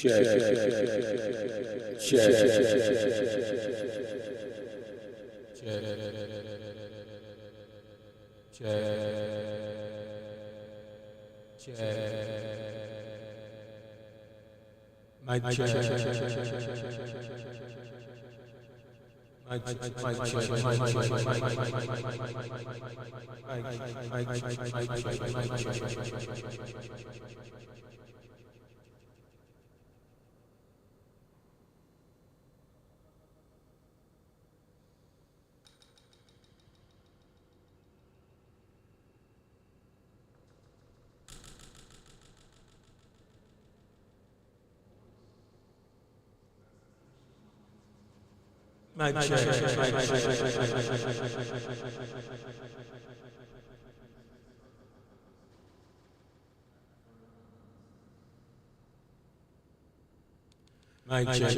Check. Check. Mic check. Mic check. Mic check.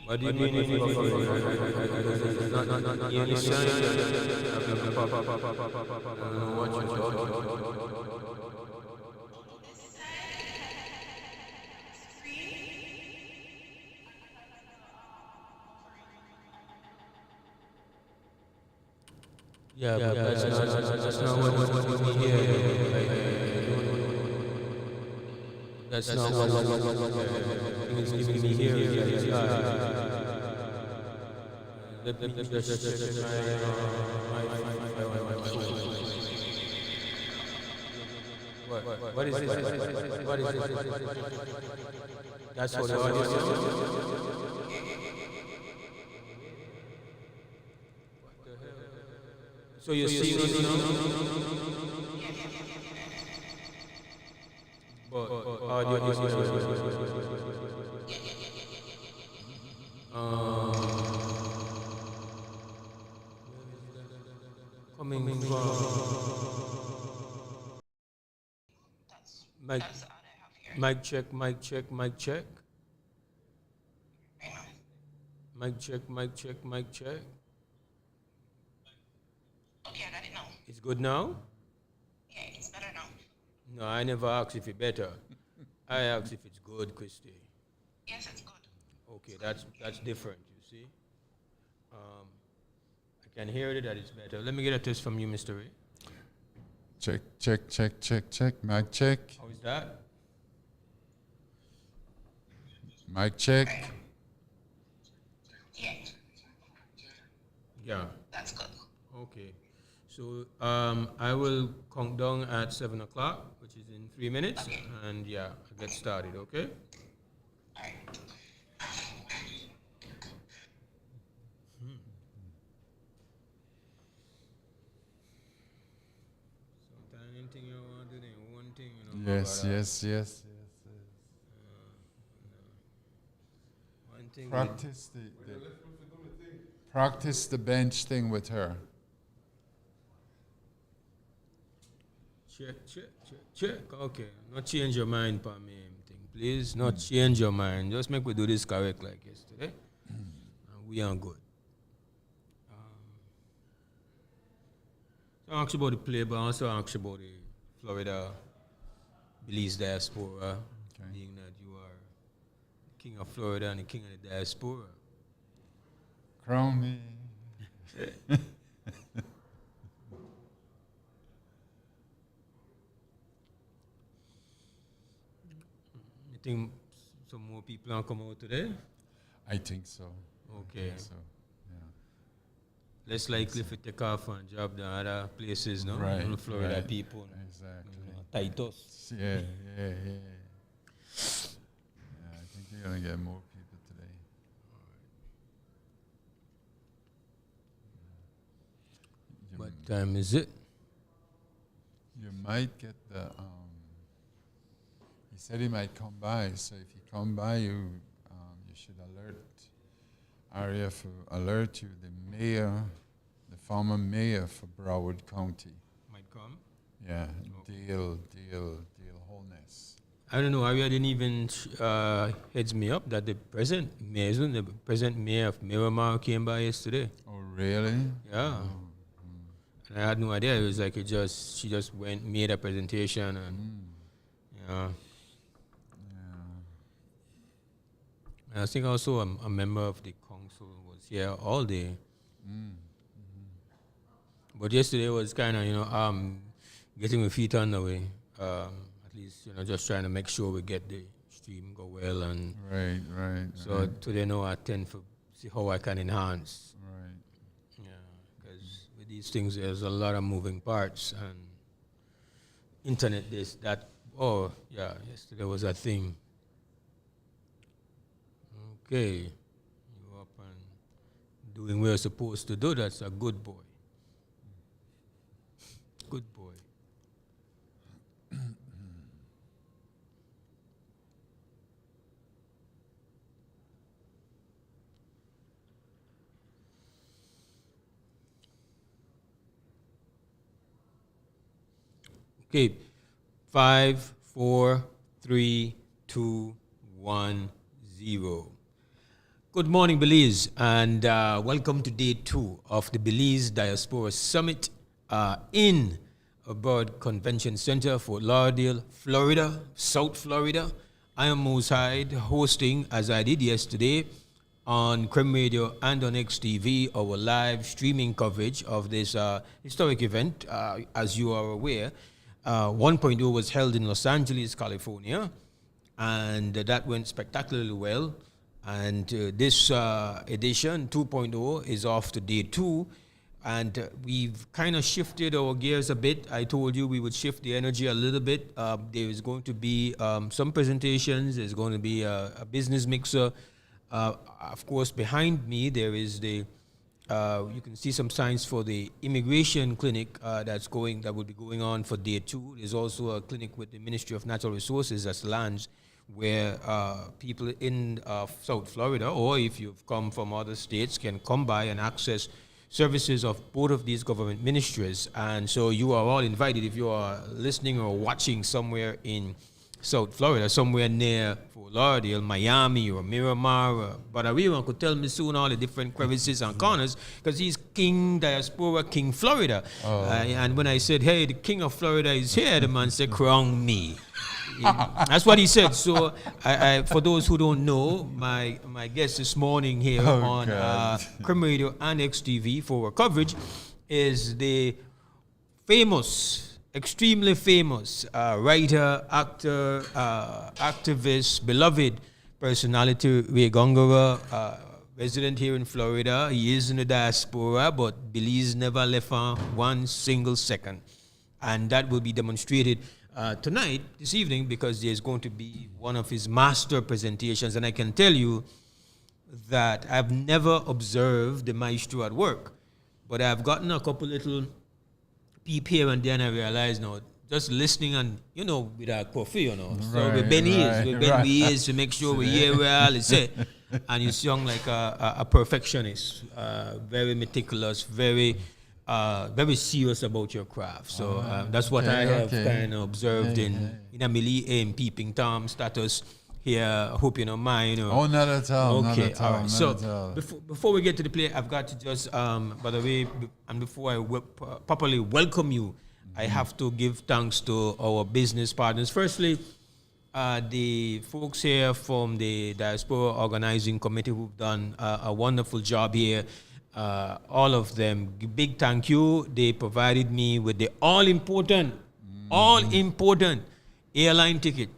What do you mean if you not any sign? I don't know what you're talking about. Yeah, but that's not what we hear. That's not what is giving me here. Let me just check my what is this? What is this? That's what the audio is. So you're seeing it now? But audio is coming from mic check. Mic check. Mic check. Okay, I got it now. It's good now? Yeah, it's better now. No, I never asked if it's better. I asked if it's good, Christy. Yes, it's good. Okay, that's different, you see. I can hear it that it's better. Let me get a test from you, Mr. Ray. Check. Mic check. How is that? Mic check. Yeah, Yeah. that's good. Okay. So I will count down at 7 o'clock, which is in 3 minutes, and yeah, I'll get started, okay? All right. Sometimes anything you want to do, one thing, you know. Yes. One thing. Practice the bench thing with her. Check. Okay. Not change your mind, for me, thing. Please, not change your mind. Just make we do this correct like yesterday. And we are good. So I ask you about the play, but I also ask you about the Florida Belize diaspora, being that you are the king of Florida and the king of the diaspora. Crown me. You think some more people are come out today? I think so. Okay. So, yeah. Less likely if you take off and job than other places, no? Right, In Florida right. people. Exactly. Titus. Yeah. Yeah, I think you're gonna get more people today. time is it? You might get the. He said he might come by, so if he come by, you should alert you. The mayor, the former mayor for Broward County. Might come. Yeah, Dale Holness. I don't know. Aria didn't even heads me up that the present mayor of Miramar came by yesterday. Oh, really? Yeah. And I had no idea. It was like she just went, made a presentation, and yeah. And I think also a member of the council was here all day. But yesterday was kind of getting my feet on the way. At least just trying to make sure we get the stream go well, and Right. so today now I tend to see how I can enhance. Right. Yeah, because with these things, there's a lot of moving parts, and internet this, that. Oh, yeah, yesterday was a thing. Okay, you up and doing what you're supposed to do. That's a good boy. Good boy. Okay, 5, 4, 3, 2, 1, 0. Good morning, Belize, and welcome to day 2 of the Belize Diaspora Summit in Bird Convention Center, Fort Lauderdale, Florida, South Florida. I am Mose Hyde, hosting, as I did yesterday, on Creme Radio and on XTV, our live streaming coverage of this historic event. As you are aware, 1.0 was held in Los Angeles, California, and that went spectacularly well. And this edition, 2.0, is off to day 2. And we've kind of shifted our gears a bit. I told you we would shift the energy a little bit. There is going to be some presentations. There's going to be a business mixer. Of course, behind me, there is the, you can see some signs for the immigration clinic that will be going on for day 2. There's also a clinic with the Ministry of Natural Resources, that's LANS, where people in South Florida, or if you've come from other states, can come by and access services of both of these government ministries. And so you are all invited if you are listening or watching somewhere in South Florida, somewhere near Fort Lauderdale, Miami, or Miramar. But Ariwa could tell me soon all the different crevices and corners, because he's King Diaspora, King Florida. And when I said, hey, the King of Florida is here, the man said, crown me. That's what he said. So, I, for those who don't know, my guest this morning here on Creme Radio and XTV for our coverage is the famous, extremely famous writer, actor, activist, beloved personality, Ray Gongora, resident here in Florida. He is in the diaspora, but Belize never left for one single second. And that will be demonstrated tonight, this evening, because there's going to be one of his master presentations. And I can tell you that I've never observed the maestro at work, but I've gotten a couple little peep here and there, and I realize now, just listening and, with our coffee, So we bend ears to make sure we hear well, it's it. And you sound like a perfectionist, very meticulous, very serious about your craft. So that's what I have kind of observed in a Millie and peeping Tom status here. I hope you don't mind. Oh, not at all. Okay, not at all, all right. not So at all. before we get to the play, I've got to just, by the way, and before I properly welcome you, I have to give thanks to our business partners. Firstly, the folks here from the Diaspora Organizing Committee who've done a wonderful job here. All of them, big thank you. They provided me with the all-important airline ticket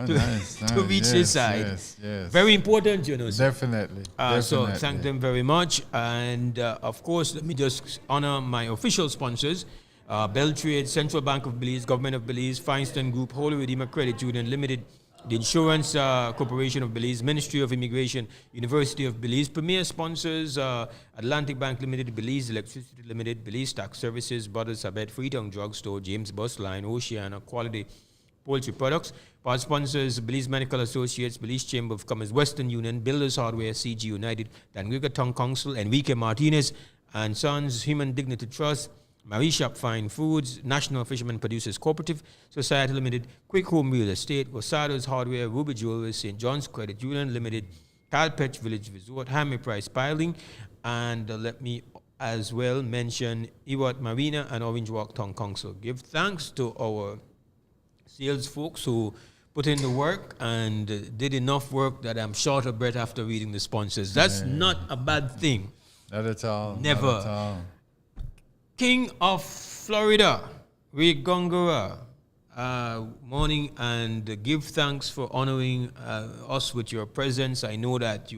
to reach this side. Yes. Very important, Definitely. So thank them very much. And of course, let me just honor my official sponsors. Beltrade, Central Bank of Belize, Government of Belize, Feinstein Group, Holy Redeemer Credit Union Limited, the Insurance Corporation of Belize, Ministry of Immigration, University of Belize. Premier sponsors Atlantic Bank Limited, Belize Electricity Limited, Belize Tax Services, Brothers Abed, Freetown Drugstore, James Bus Line, Oceana, Quality Poultry Products. Part sponsors Belize Medical Associates, Belize Chamber of Commerce, Western Union, Builders Hardware, CG United, Dangrika Town Council, Enrique Martinez and Sons, Human Dignity Trust, Marie Shop Fine Foods, National Fishermen Producers Cooperative Society Limited, Quick Home Real Estate, Rosado's Hardware, Ruby Jewelry, St. John's Credit Union Limited, Calpetch Village Resort, Hammer Price Piling, and let me as well mention Ewart Marina and Orange Walk Town Council. Give thanks to our sales folks who put in the work and did enough work that I'm short of breath after reading the sponsors. That's not a bad thing. Not at all. Never. Not at all. King of Florida, Ray Gongora, morning, and give thanks for honoring us with your presence. I know that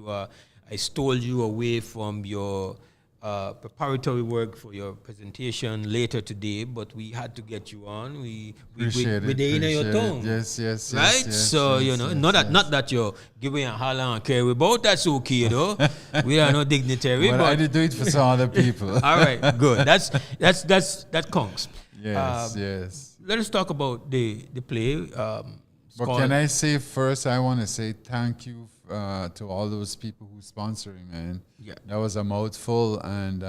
I stole you away from your preparatory work for your presentation later today, but we had to get you on. We in your tongue. Yes, right? Yes, so yes, not that you're giving a holler and carry about. That's okay though. We are no dignitary. But I did do it for some other people. All right, good. That counts. Yes. Let us talk about the play. But can I say first? I want to say thank you to all those people who sponsoring, man. Yeah. That was a mouthful, and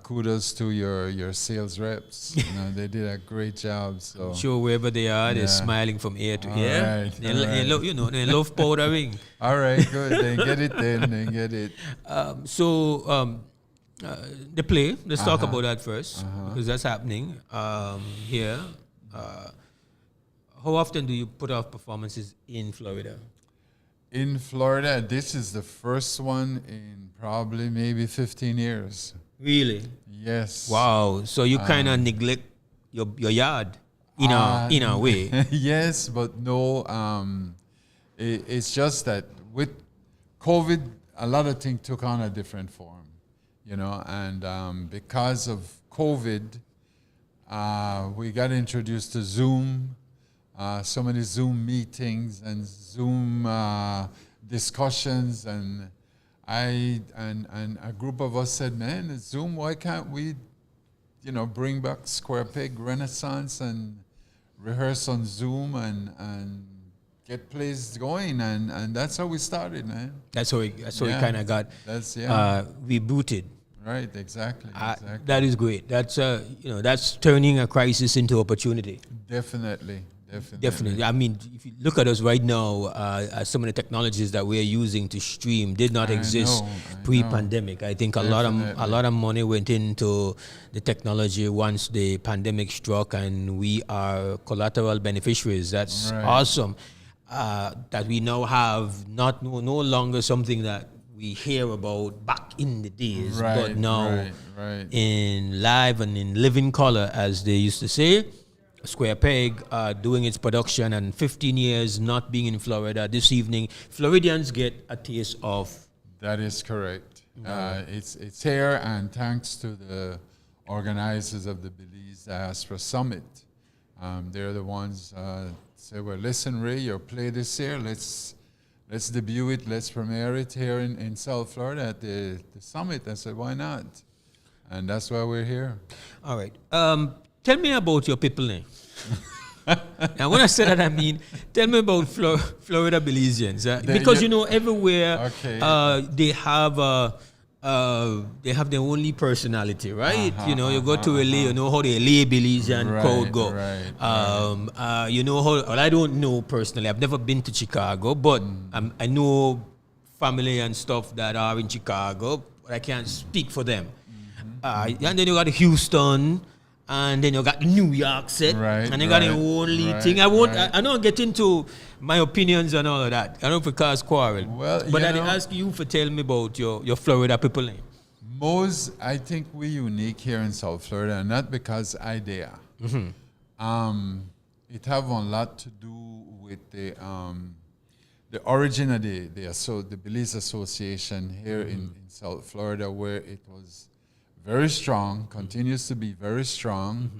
kudos to your sales reps. They did a great job. So sure, wherever they are, they're smiling from ear to ear. Right, they love powdering. All right, good. They get it then. They get it. The play. Let's talk about that first, because that's happening here. How often do you put off performances in Florida? In Florida, this is the first one in probably maybe 15 years. Really? Yes. Wow. So you kind of neglect your yard in a way. Yes, but no. It's just that with COVID, a lot of things took on a different form, and because of COVID, we got introduced to Zoom. So many Zoom meetings and Zoom discussions, and a group of us said, "Man, Zoom. Why can't we, bring back Square Peg Renaissance and rehearse on Zoom and get plays going?" And that's how we started, man. That's how we kind of got rebooted. Right, exactly. That is great. That's turning a crisis into opportunity. Definitely. I mean, if you look at us right now, some of the technologies that we're using to stream did not exist pre-pandemic. I think a lot of money went into the technology once the pandemic struck, and we are collateral beneficiaries. That's awesome. That we now have no longer something that we hear about back in the days, but now in live and in living color, as they used to say. Square Peg doing its production, and 15 years not being in Florida. This evening, Floridians get a taste of. That is correct. It's here, and thanks to the organizers of the Belize Diaspora Summit. They're the ones say, "Well, listen, Ray, your play this year. Let's debut it. Let's premiere it here in South Florida at the summit." I said, "Why not?" And that's why we're here. All right. Tell me about your people name. And when I say that, I mean, tell me about Florida Belizeans. Because, everywhere they have their only personality, right? You go to LA, you know how the LA Belizean crowd go. You know how, well, I don't know personally. I've never been to Chicago, but I know family and stuff that are in Chicago, but I can't speak for them. And then you got Houston. And then you got New York set, and you got the only thing. I don't get into my opinions and all of that. I don't cause quarrel. But I ask you for tell me about your Florida people name. I think we're unique here in South Florida, not because I there. It have a lot to do with the origin of the Belize Association here in South Florida, where it was very strong, continues to be very strong,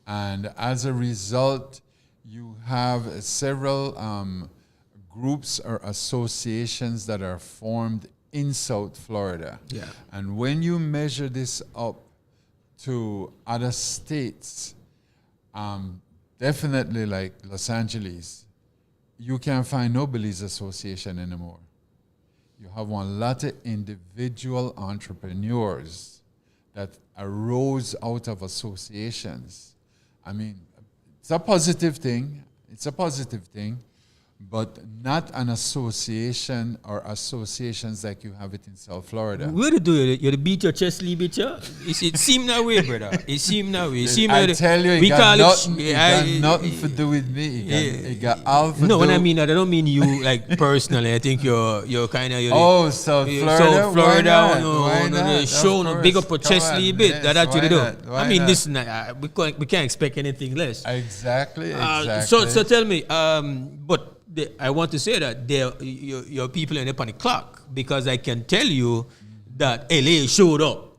and as a result, you have several groups or associations that are formed in South Florida. Yeah. And when you measure this up to other states, definitely like Los Angeles, you can't find no Belize Association anymore. You have one lot of individual entrepreneurs that arose out of associations. I mean, it's a positive thing. It's a positive thing, but not an association or associations like you have it in South Florida. Where to do it? You beat your chest, leave it, yeah? It seemed that way, brother. It seemed that way. It seemed I that tell you, it we got call nothing, it. it got nothing to do with me. It got all to No, do. when I mean that, I don't mean you like personally. I think you're kind of. Oh, South Florida. South Florida, Why not? no, Why no, not? the Of show, no, big up course. your chest, Come on. leave it. Yes, That's what you why do. not? Why I mean, not? listen, we can't expect anything less. Exactly. So tell me, but I want to say that your people are up on the clock, because I can tell you that LA showed up.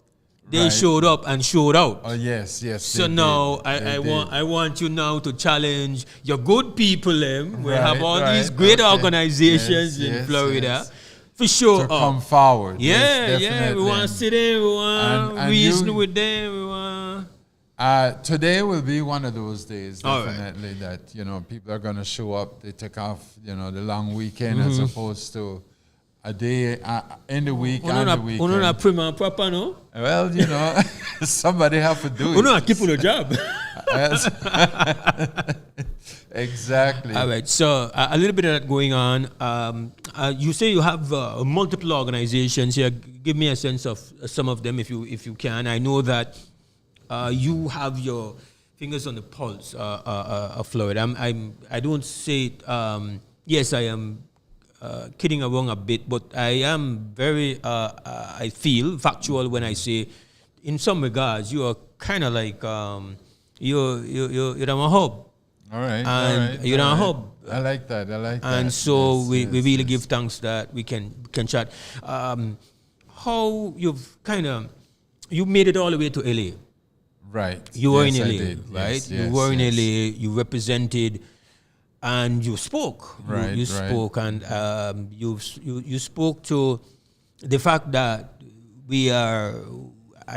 They Right. showed up and showed out. Oh yes. So they now did. They I did. want you now to challenge your good people. We Right, have all these right, great okay. Organizations Yes, in yes, Florida. yes. For sure. To come forward. Yeah, Yes, yeah. We definitely. want to sit in. We want And reason you- with them. We want. Today will be one of those days, All right. definitely, that, people are going to show up. They take off, the long weekend Mm-hmm. as opposed to a day in the week Uno and the na weekend. prima and proper, no? Well, somebody have to do it. Uno na keep on the job. Yes. Exactly. All right. So a little bit of that going on. You say you have multiple organizations here. Give me a sense of some of them, if you can. I know that you have your fingers on the pulse of Florida. I don't say it, yes, I am kidding around a bit, but I am very I feel factual when I say, in some regards, you are kind of like you're a hub. All right. And all right, you're all on right. hub. I like that. And so Yes, we yes, really yes. give thanks that we can chat. How you've you made it all the way to LA. Right. You were Yes, in I LA, did. right? Yes, You yes, were in yes. LA, you represented, and you spoke. Right, You right. spoke, and you spoke to the fact that we are,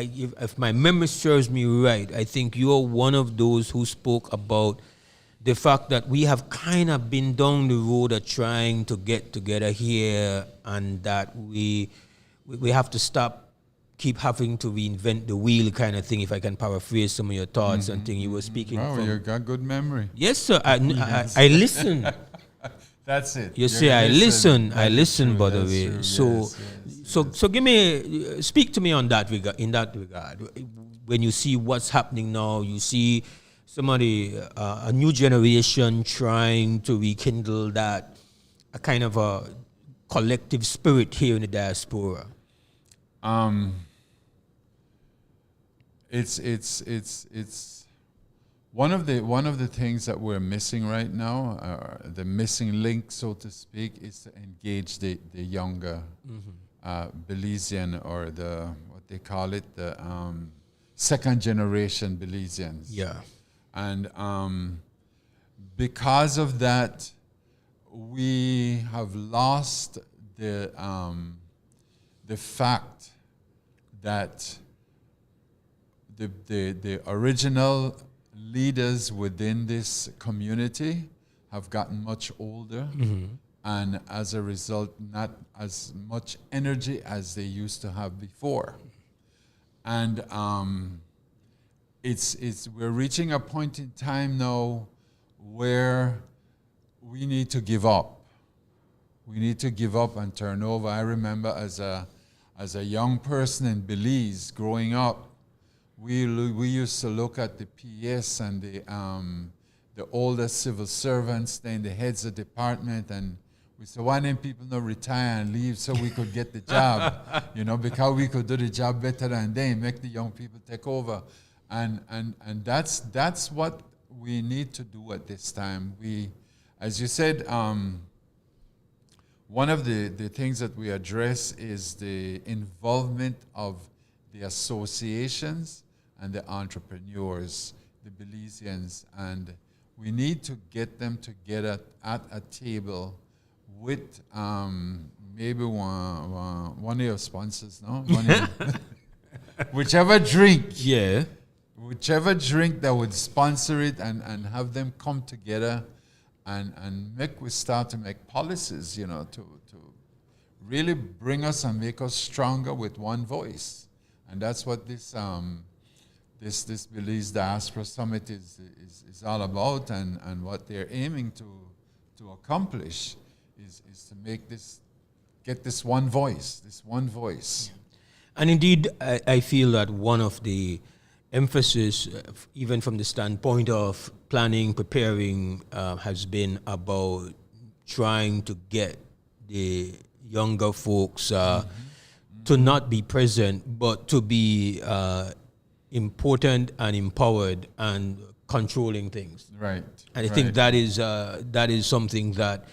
if my memory serves me right, I think you're one of those who spoke about the fact that we have kind of been down the road of trying to get together here, and that we have to stop, keep having to reinvent the wheel, kind of thing, if I can paraphrase some of your thoughts and thing you were speaking Wow, from. you got good memory. Yes, sir. I listen. That's it. You You're see, I listen. That I is listen, true, by the that's way. true, So, yes, so give me, speak to me on that regard. In that regard, when you see what's happening now, you see somebody, a new generation trying to rekindle that, a kind of a collective spirit here in the diaspora. It's one of the things that we're missing right now. The missing link, so to speak, is to engage the younger Belizean, or what they call it, the second generation Belizeans. Yeah. And because of that, we have lost the fact that the original leaders within this community have gotten much older, and as a result, not as much energy as they used to have before. And we're reaching a point in time now where we need to give up. We need to give up and turn over. I remember as a young person in Belize growing up, we used to look at the PS and the older civil servants, then the heads of department, and we said, why didn't people not retire and leave so we could get the job? Because we could do the job better than they, make the young people take over. And that's what we need to do at this time. We, as you said, one of the things that we address is the involvement of the associations and the entrepreneurs, the Belizeans, and we need to get them together at a table with maybe one of your sponsors, no? Whichever drink. Yeah. Whichever drink that would sponsor it and have them come together and we start to make policies, to really bring us and make us stronger with one voice. And that's what this Belize Diaspora Summit is all about, and what they're aiming to accomplish is to get this one voice. And indeed, I feel that one of the emphasis, even from the standpoint of planning, preparing, has been about trying to get the younger folks to not be present, but to be important and empowered and controlling things. Right. And I think that is something that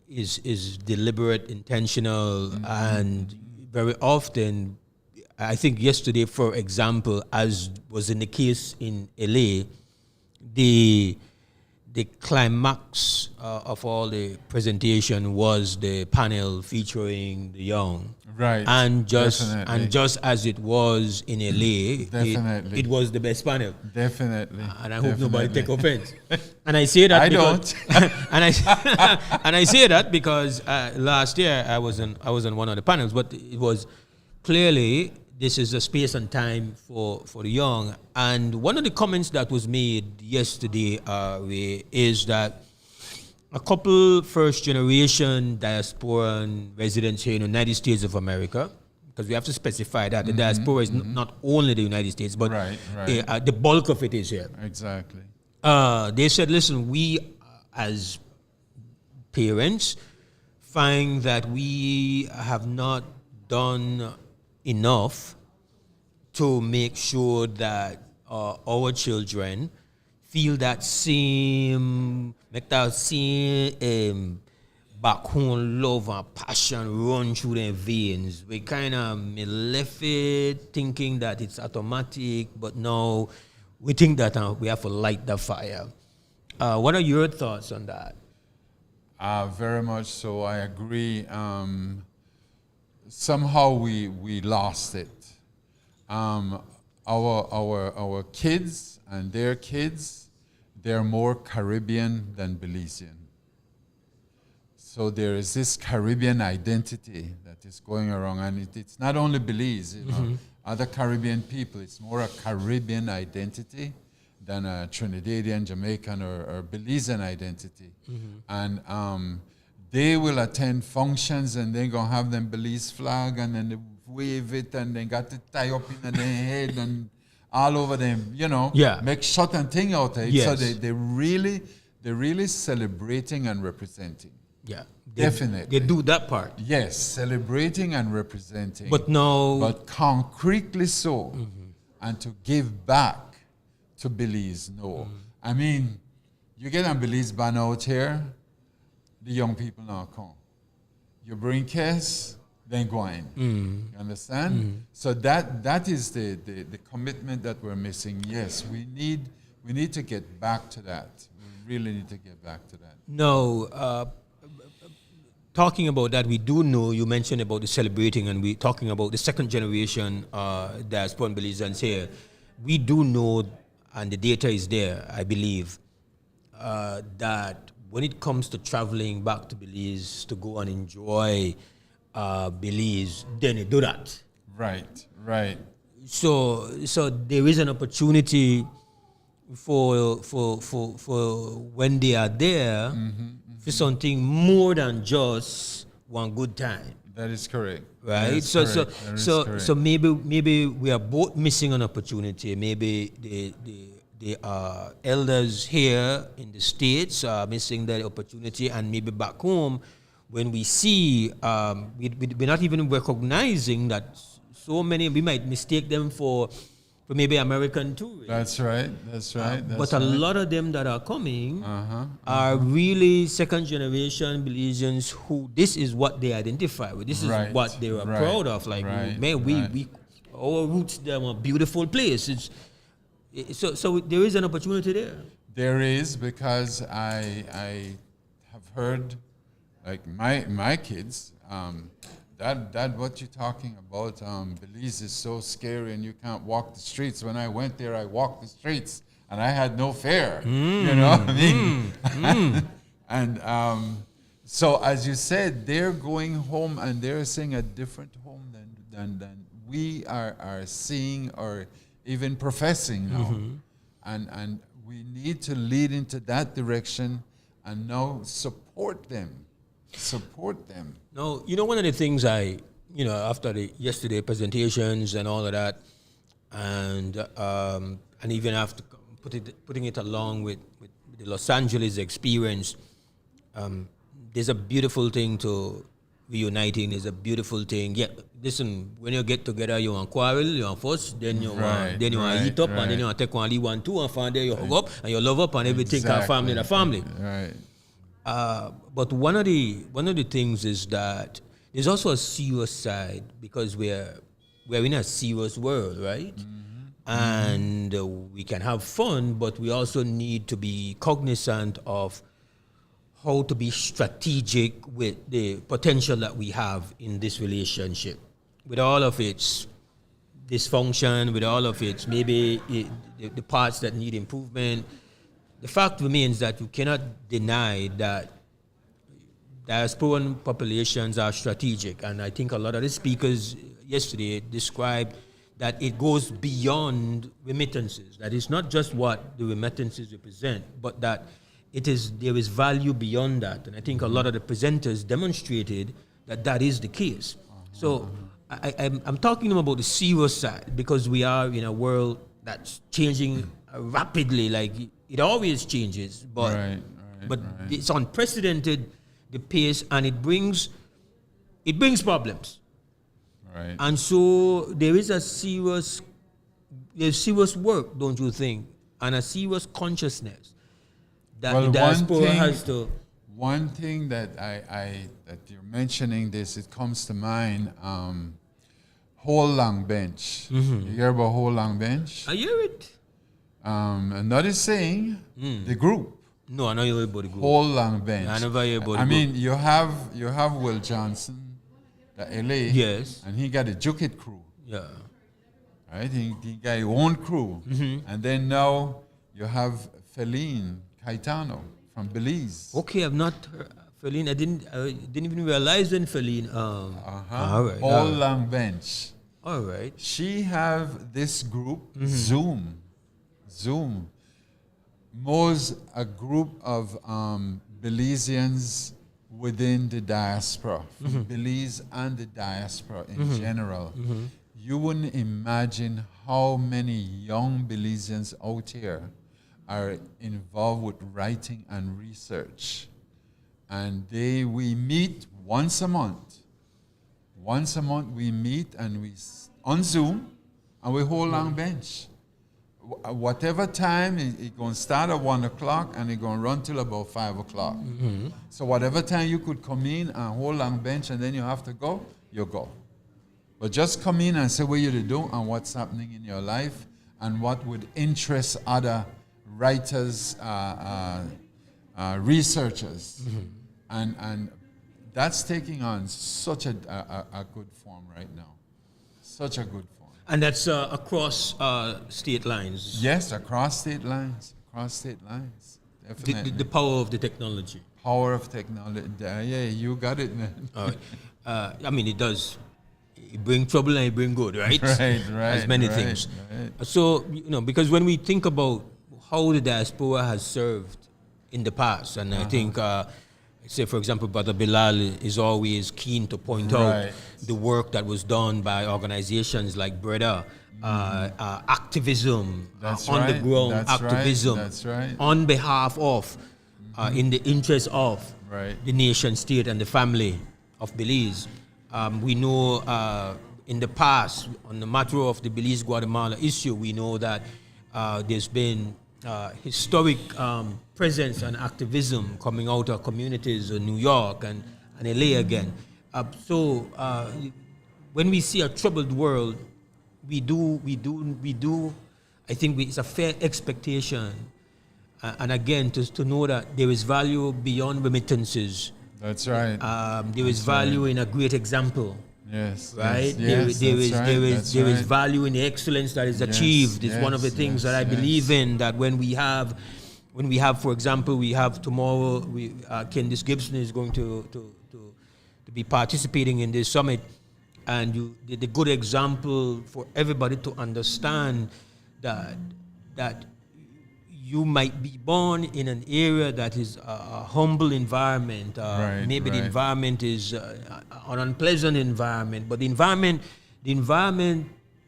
is deliberate, intentional, and very often, I think yesterday, for example, as was in the case in LA, the climax of all the presentation was the panel featuring the young. Right. And just as it was in LA, Definitely. it was the best panel. Definitely. And I hope nobody take offense. And I say that I because, don't. and I say that because last year I was on one of the panels, but it was clearly this is a space and time for the young. And one of the comments that was made yesterday is that a couple first-generation diasporan residents here in the United States of America, because we have to specify that the diaspora is not only the United States, but the bulk of it is here. Exactly. They said, listen, we as parents find that we have not done enough to make sure that our children feel that same back home love and passion run through their veins. We kind of left it thinking that it's automatic, but now we think that we have to light the fire. What are your thoughts on that? Very much so. I agree. Somehow we lost it. Our kids and their kids, they're more Caribbean than Belizean. So there is this Caribbean identity that is going around, and it's not only Belize, other Caribbean people. It's more a Caribbean identity than a Trinidadian, Jamaican, or Belizean identity. And they will attend functions, and they're going to have them Belize flag, and then they wave it, and they got to tie up in their head and all over them, make certain thing out of it. Yes. So they're really celebrating and representing. Yeah, Definitely. They do that part. Yes, celebrating and representing. But concretely so, and to give back to Belize, no. I mean, you get a Belize ban out here, the young people now come. You bring case, then go in. You understand? So that is the commitment that we're missing. Yes, we need to get back to that. We really need to get back to that. No, talking about that, we do know, you mentioned about the celebrating, and we're talking about the second generation diasporan Belizeans here. We do know, and the data is there, I believe, that when it comes to traveling back to Belize to go and enjoy Belize, then they do that. Right. So there is an opportunity for when they are there for something more than just one good time. That is correct. Right. So maybe we are both missing an opportunity. Maybe the elders here in the States are missing that opportunity, and maybe back home, when we see, we're not even recognizing that so many, we might mistake them for maybe American tourists. That's right. But a lot of them that are coming are really second generation Belizeans who this is what they identify with. This is what they are proud of. Like, man, our roots, they're a beautiful place. So there is an opportunity there. There is, because I have heard, like my kids, that what you're talking about, Belize is so scary and you can't walk the streets. When I went there, I walked the streets and I had no fear. You know what I mean? And so, as you said, they're going home and they're seeing a different home than we are seeing or even professing now. And we need to lead into that direction and now support them. Support them. No, one of the things after the yesterday presentations and all of that, and even after putting it along with the Los Angeles experience, there's a beautiful thing to reuniting. There's a beautiful thing. Yeah, listen, when you get together, you want quarrel, you want fuss, then you want eat up, and then you want take one, leave one, two, and find there you hug up and you love up, and everything can family the family. Right. But one of the things is that there's also a serious side, because we're in a serious world, right? And we can have fun, but we also need to be cognizant of how to be strategic with the potential that we have in this relationship, with all of its dysfunction, with all of its the parts that need improvement. The fact remains that you cannot deny that diasporan populations are strategic, and I think a lot of the speakers yesterday described that it goes beyond remittances, that it's not just what the remittances represent, but that there is value beyond that. And I think a lot of the presenters demonstrated that is the case. So I'm talking about the serious side, because we are in a world that's changing rapidly, like it always changes, but it's unprecedented, the pace, and it brings problems. Right. And so there is there's serious work, don't you think, and a serious consciousness that the diaspora has to. One thing that that you're mentioning this, it comes to mind. Whole Long Bench. You hear about Whole Long Bench? I hear it. Another saying, the group. No, I know you hear about the group. Whole Long Bench. I never hear about the I group. mean, you have Will Johnson, the LA. Yes. And he got a Jukit crew. Yeah. Right? He got his own crew. And then now you have Feline Caetano from Belize. Okay, I've not heard Feline. I didn't even realize when Feline. All right. Whole Long Bench. All right. She have this group, Zoom. Mo's a group of Belizeans within the diaspora, from Belize and the diaspora in general. You wouldn't imagine how many young Belizeans out here are involved with writing and research. And we meet once a month. Once a month we meet and on Zoom, and we hold Long Bench. Whatever time, it's going to start at 1 o'clock and it's going to run till about 5 o'clock. So whatever time you could come in and hold Long Bench and then you have to go, you go. But just come in and say what you're doing and what's happening in your life and what would interest other writers, researchers. And that's taking on such a good form right now. Such a good form. And that's across state lines. Yes, across state lines. Definitely. The power of the technology. Power of technology. Yeah, you got it, man. All right. I mean, it does. It bring trouble and it bring good, right? Right. As many things. Right. So, because when we think about how the diaspora has served in the past, and I think, say, for example, Brother Bilal is always keen to point out the work that was done by organizations like Breda, activism, on the ground activism, on behalf of, in the interest of the nation state and the family of Belize. We know in the past, on the matter of the Belize-Guatemala issue, we know that there's been historic presence and activism coming out of communities in New York and LA again. So when we see a troubled world, we do. I think it's a fair expectation And again, to know that there is value beyond remittances. That's right. There is value in a great example. Yes. Right? Yes, there is that's right. value in the excellence that is achieved. It's one of the things that I believe in, that when we have, for example, we have tomorrow, Candice Gibson is going to be participating in this summit, and the good example for everybody to understand that you might be born in an area that is a humble environment. Maybe the environment is an unpleasant environment, but the environment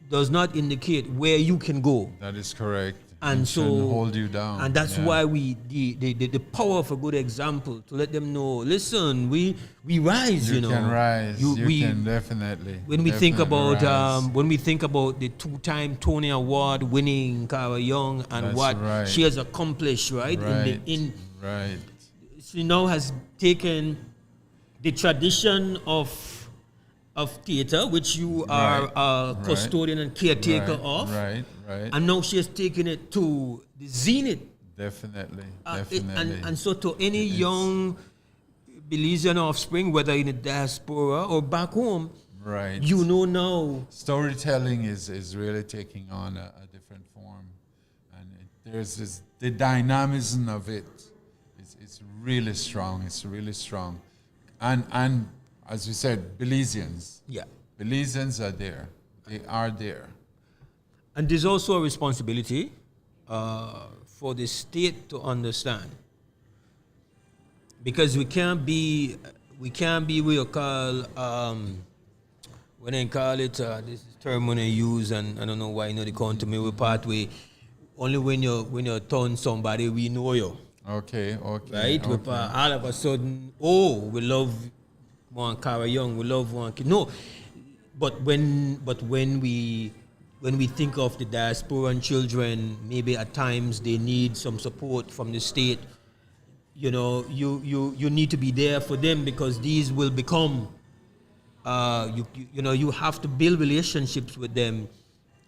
does not indicate where you can go. That is correct. And it so shouldn't hold you down. And that's why the power of a good example, to let them know, listen, we rise. You can rise. You can definitely. When we think about the 2-time Tony Award winning Cara Young and That's what right. she has accomplished, right? Right. She now has taken the tradition of theater, which you are a custodian and caretaker of. Right. And now she has taken it to the zenith. Definitely. And so to any young Belizean offspring, whether in the diaspora or back home, right, you know now. Storytelling is really taking on a different form. And there's the dynamism of it. It's really strong. It's really strong. And as we said, Belizeans. Yeah. Belizeans are there. They are there. And there's also a responsibility for the state to understand, because we can't be what you call when I call it this term when I use, and I don't know why they come to me with pathway. Only when you turn somebody we know you. Okay. Right? With, all of a sudden, we love one Cara Young, we love one kid. No, but when we think of the diasporan children, maybe at times they need some support from the state. You know, you need to be there for them, because these will become. You have to build relationships with them.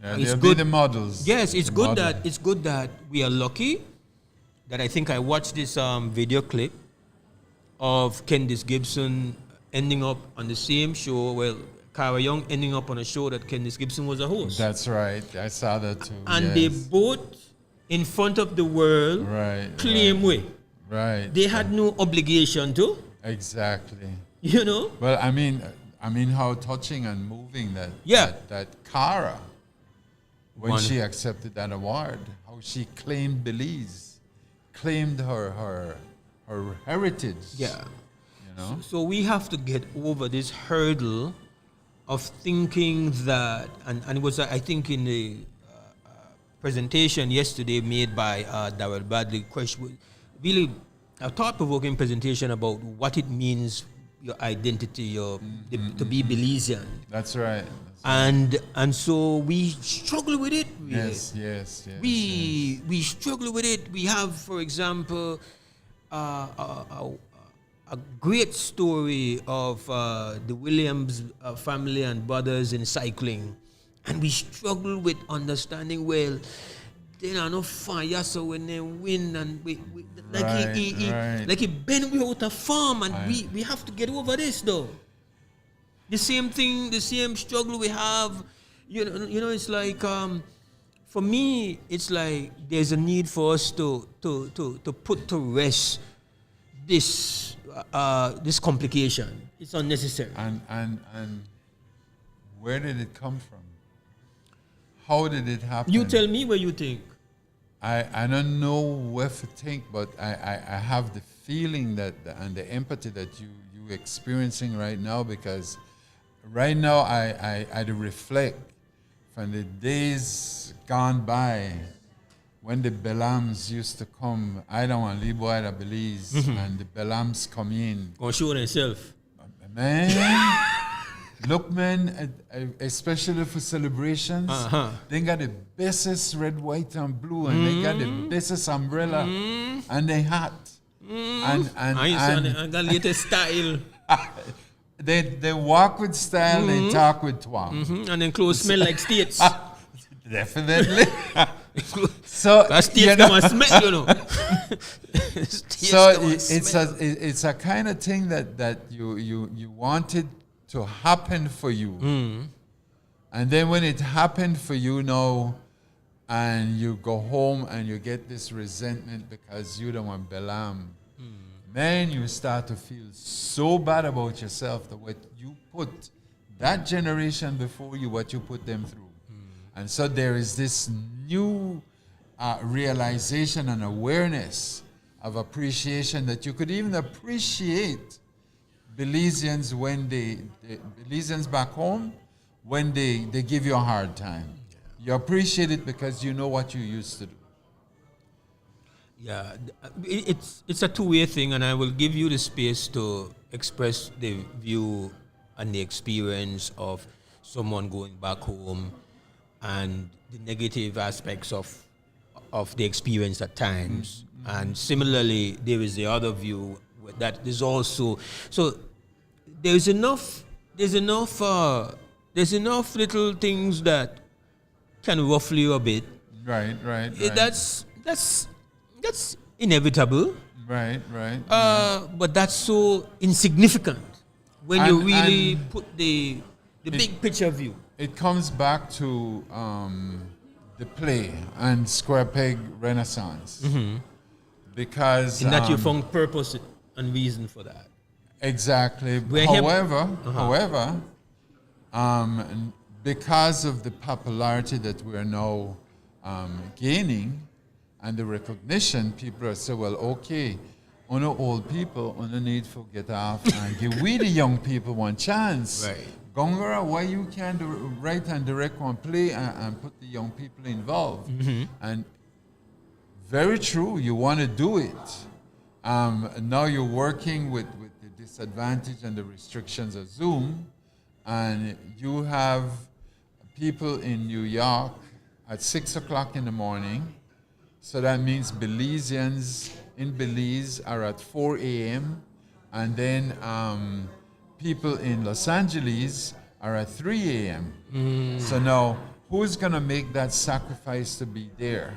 Yeah, they'll be the models. Yes, it's good that we are lucky. That I think I watched this video clip of Candice Gibson ending up on the same show. Well, Cara Young ending up on a show that Candice Gibson was a host. That's right. I saw that too. And they both, in front of the world, claim way. Right. They had no obligation to. Exactly. You know? Well, I mean how touching and moving that Cara, when she accepted that award, how she claimed Belize, claimed her heritage. Yeah. You know? So we have to get over this hurdle of thinking that, and it was, I think, in the presentation yesterday made by Darrell Bradley, question, really a thought-provoking presentation about what it means, your identity, to be Belizean. That's right. And so we struggle with it. Really. Yes. We struggle with it. We have, for example, a great story of the Williams family and brothers in cycling, and we struggle with understanding, well, they are not fire, so when they win, and like he bent me out a farm, and we have to get over this though. The same thing, the same struggle we have. You know, it's like for me, it's like there's a need for us to put to rest this complication. It's unnecessary. And where did it come from? How did it happen? You tell me what you think. I don't know where to think, but I have the feeling that and the empathy that you experiencing right now, because right now I reflect from the days gone by when the Belams used to come. I don't want to leave boy at Belize, and the Belams come in. Or show themselves. Man, look, man, especially for celebrations, they got the bestest red, white, and blue, and they got the bestest umbrella and the hat. And I got latest style. They walk with style, they talk with twang. And then clothes smell like states. Definitely. So, That's you taste know, them and smell, you know. Taste so them and it's smell. it's a kind of thing that you wanted to happen for you, and then when it happened for you now, and you go home and you get this resentment because you don't want Balaam, man, you start to feel so bad about yourself that what you put that generation before you, what you put them through. And so there is this new realization and awareness of appreciation that you could even appreciate Belizeans when they Belizeans back home when they give you a hard time. You appreciate it because you know what you used to do. Yeah, it's a two-way thing, and I will give you the space to express the view and the experience of someone going back home and the negative aspects of the experience at times. And similarly, there is the other view that is also so. There's enough. There's enough. There's enough little things that can ruffle you a bit. Right, right, Eh, right. that's inevitable. Right, right. But that's so insignificant when you really And put the big picture view. it comes back to the play and Square Peg Renaissance. Because And that you found purpose and reason for that. exactly. We're here- However, because of the popularity that we are now gaining and the recognition, people are saying, well, okay, on the old people, on the need for get off and give we the young people one chance. Right. Gongora, why you can't write and direct one play and put the young people involved? And very true, you want to do it. Now you're working with the disadvantage and the restrictions of Zoom, and you have people in New York at 6 o'clock in the morning. So that means Belizeans in Belize are at 4 a.m. And then people in Los Angeles are at 3 a.m. So now, who's going to make that sacrifice to be there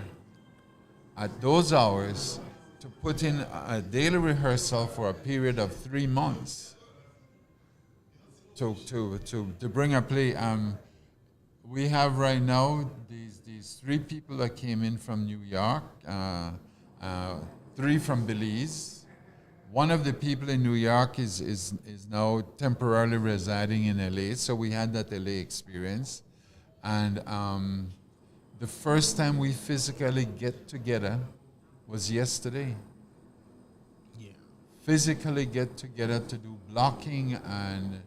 at those hours to put in a daily rehearsal for a period of 3 months to bring a play? We have right now these 3 people that came in from New York, 3 from Belize. One of the people in New York is now temporarily residing in LA, so we had that LA experience. And the first time we physically get together was yesterday. Yeah. Physically get together to do blocking and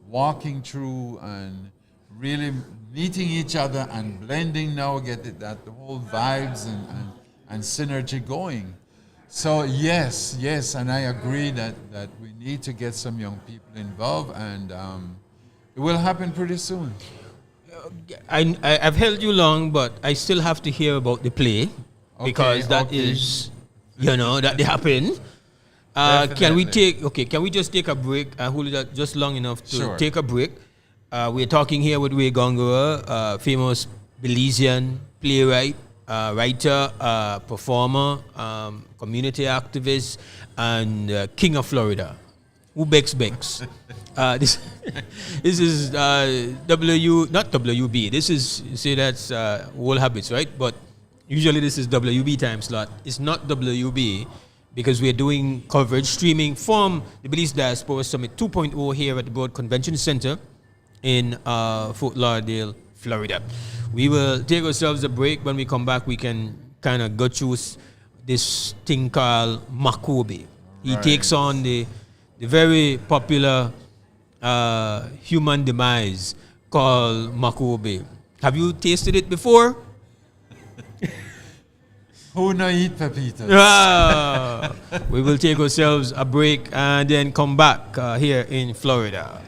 walking through and really meeting each other and blending now, get it, that the whole vibes and synergy going. So yes, and I agree that we need to get some young people involved, and it will happen pretty soon. I've held you long, but I still have to hear about the play because that okay. is, that they happen. Can we Can we just take a break? Hold it just long enough to Sure. take a break. We're talking here with Ray Gongora, famous Belizean playwright, writer, performer, community activist, and king of Florida. Who Bex Bex? This is not WB. This is, you say that's World Habits, right? But usually this is WB time slot. It's not WB because we're doing coverage streaming from the Belize Diaspora Summit 2.0 here at the Broad Convention Center in Fort Lauderdale, Florida. We will take ourselves a break. When we come back, we can kind of go through this thing called Makobe. He Right. takes on the very popular human demise called Makobe. Have you tasted it before? Who no eat pepitas? We will take ourselves a break and then come back here in Florida.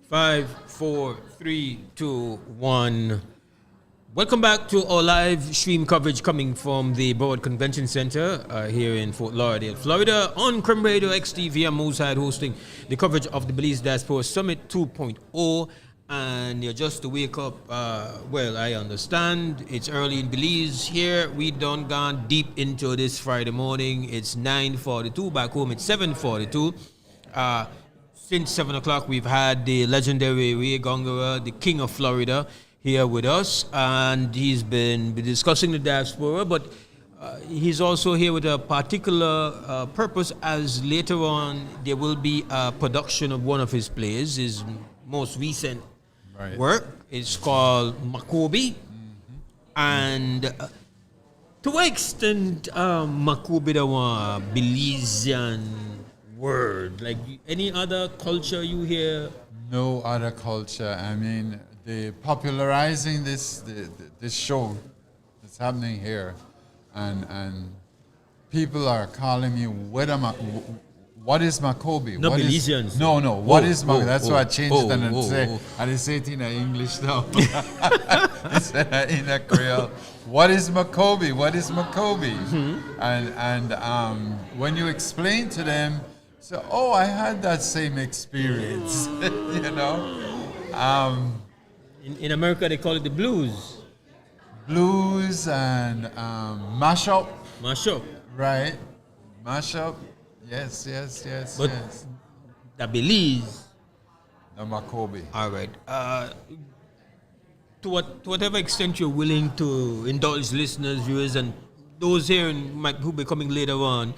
5, 4, 3, 2, 1. Welcome back to our live stream coverage coming from the Broward Convention Center here in Fort Lauderdale, Florida. On Creme Radio XTV, I'm Moside hosting the coverage of the Belize Diaspora Summit 2.0. And you're just to wake up, well, I understand it's early in Belize. Here, we done gone deep into this Friday morning. It's 9:42. Back home, it's 7:42. Since 7 o'clock, we've had the legendary Ray Gongora, the King of Florida, here with us. And he's been discussing the diaspora, but he's also here with a particular purpose, as later on there will be a production of one of his plays, his most recent work. It's called Makobi. And to what extent Makobi the one Belizean word? Like any other culture you hear? No other culture. I mean, they popularizing this show that's happening here, and people are calling me, what is Makobi? No, What is- Belizeans. No. What is Makobi? oh, That's oh, why I changed it and oh, say, oh. and I say it in English now. Instead in a Creole. What is Makobi? What is Makobi? And when you explain to them, so, oh, I had that same experience, you know. In America, they call it the blues. Blues and mashup, Mashup. right? Mashup, yes. But the Belize. The Makobi. All right. To whatever extent you're willing to indulge listeners, viewers, and those here who be coming later on,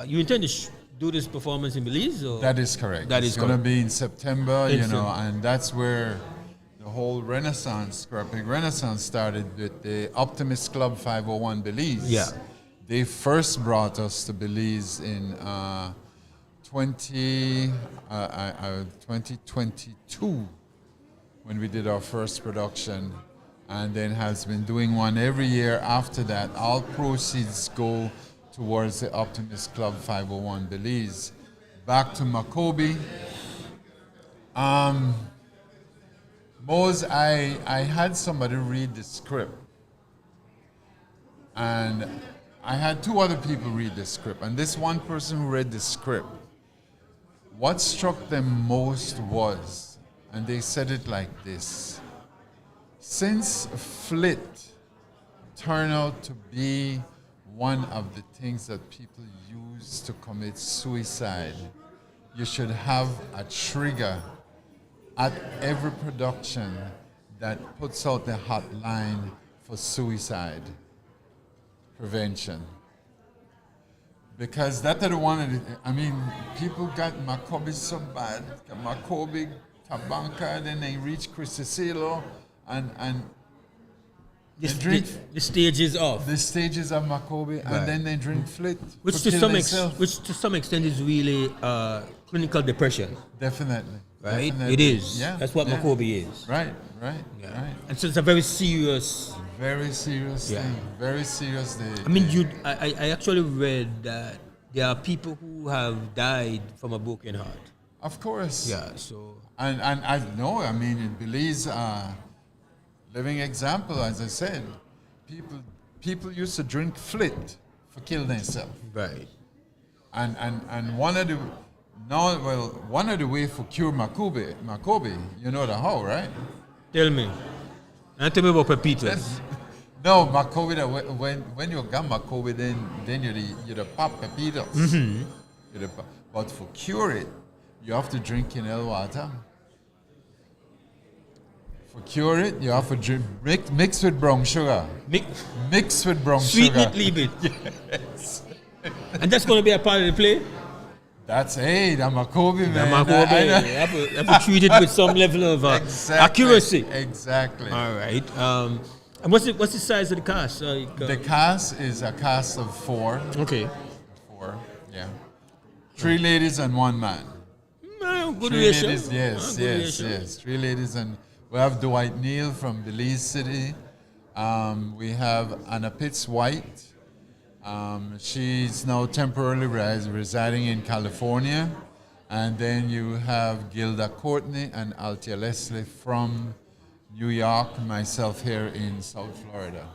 you intend to do this performance in Belize? Or? That is correct. That It's is going to correct. be in September, In you know, September. and that's where the whole Renaissance, scrapping Renaissance started with the Optimist Club 501 Belize. Yeah. They first brought us to Belize in 2022 when we did our first production, and then has been doing one every year after that. All proceeds go towards the Optimist Club 501 Belize. Back to Makobi. Mose, I had somebody read the script, and I had two other people read the script, and this one person who read the script, what struck them most was, and they said it like this: since flit turned out to be one of the things that people use to commit suicide, you should have a trigger at every production that puts out the hotline for suicide prevention. Because that are one of the, I mean, people got Makobi so bad, Makobi, Tabanka, then they reach Crisicilo, and The, they drink the stage is off. the stages of Makobi, Right. and then they drink flit. Which to to, kill themselves. which to some extent is really clinical depression, Definitely. right? Definitely. It is. Yeah. That's what yeah. Makobi is. Right. Yeah. Right. And so it's a very serious. Very serious Yeah. thing. Very serious. I mean, I actually read that there are people who have died from a broken heart. Of course. Yeah. So And I know, I mean, in Belize, living example, as I said, people used to drink flit for kill themselves. right. And one of the way for cure Makobi, you know the how, right? Tell me. And tell me about Pepito. No, Makobi, when you got Makobi, then you're the pop pepitos. Mm-hmm. But for cure it, you have to drink Inel water. For cure it, you have to drink mix with brown sugar. Mix with brown Sweeten sugar. it, leave it. And that's going to be a part of the play. That's the Makobi, man. Makobi, I know. you have to treat it with some level of accuracy. Exactly. All right. And what's the size of the cast? The cast is a cast of four. Okay. Four, yeah. 3 ladies and 1 man. Good 3 ratio. ladies, yes. Good 3 ladies, and we have Dwight Neal from Belize City. We have Anna Pitts White. She's now temporarily residing in California. And then you have Gilda Courtney and Altia Leslie from New York, myself here in South Florida.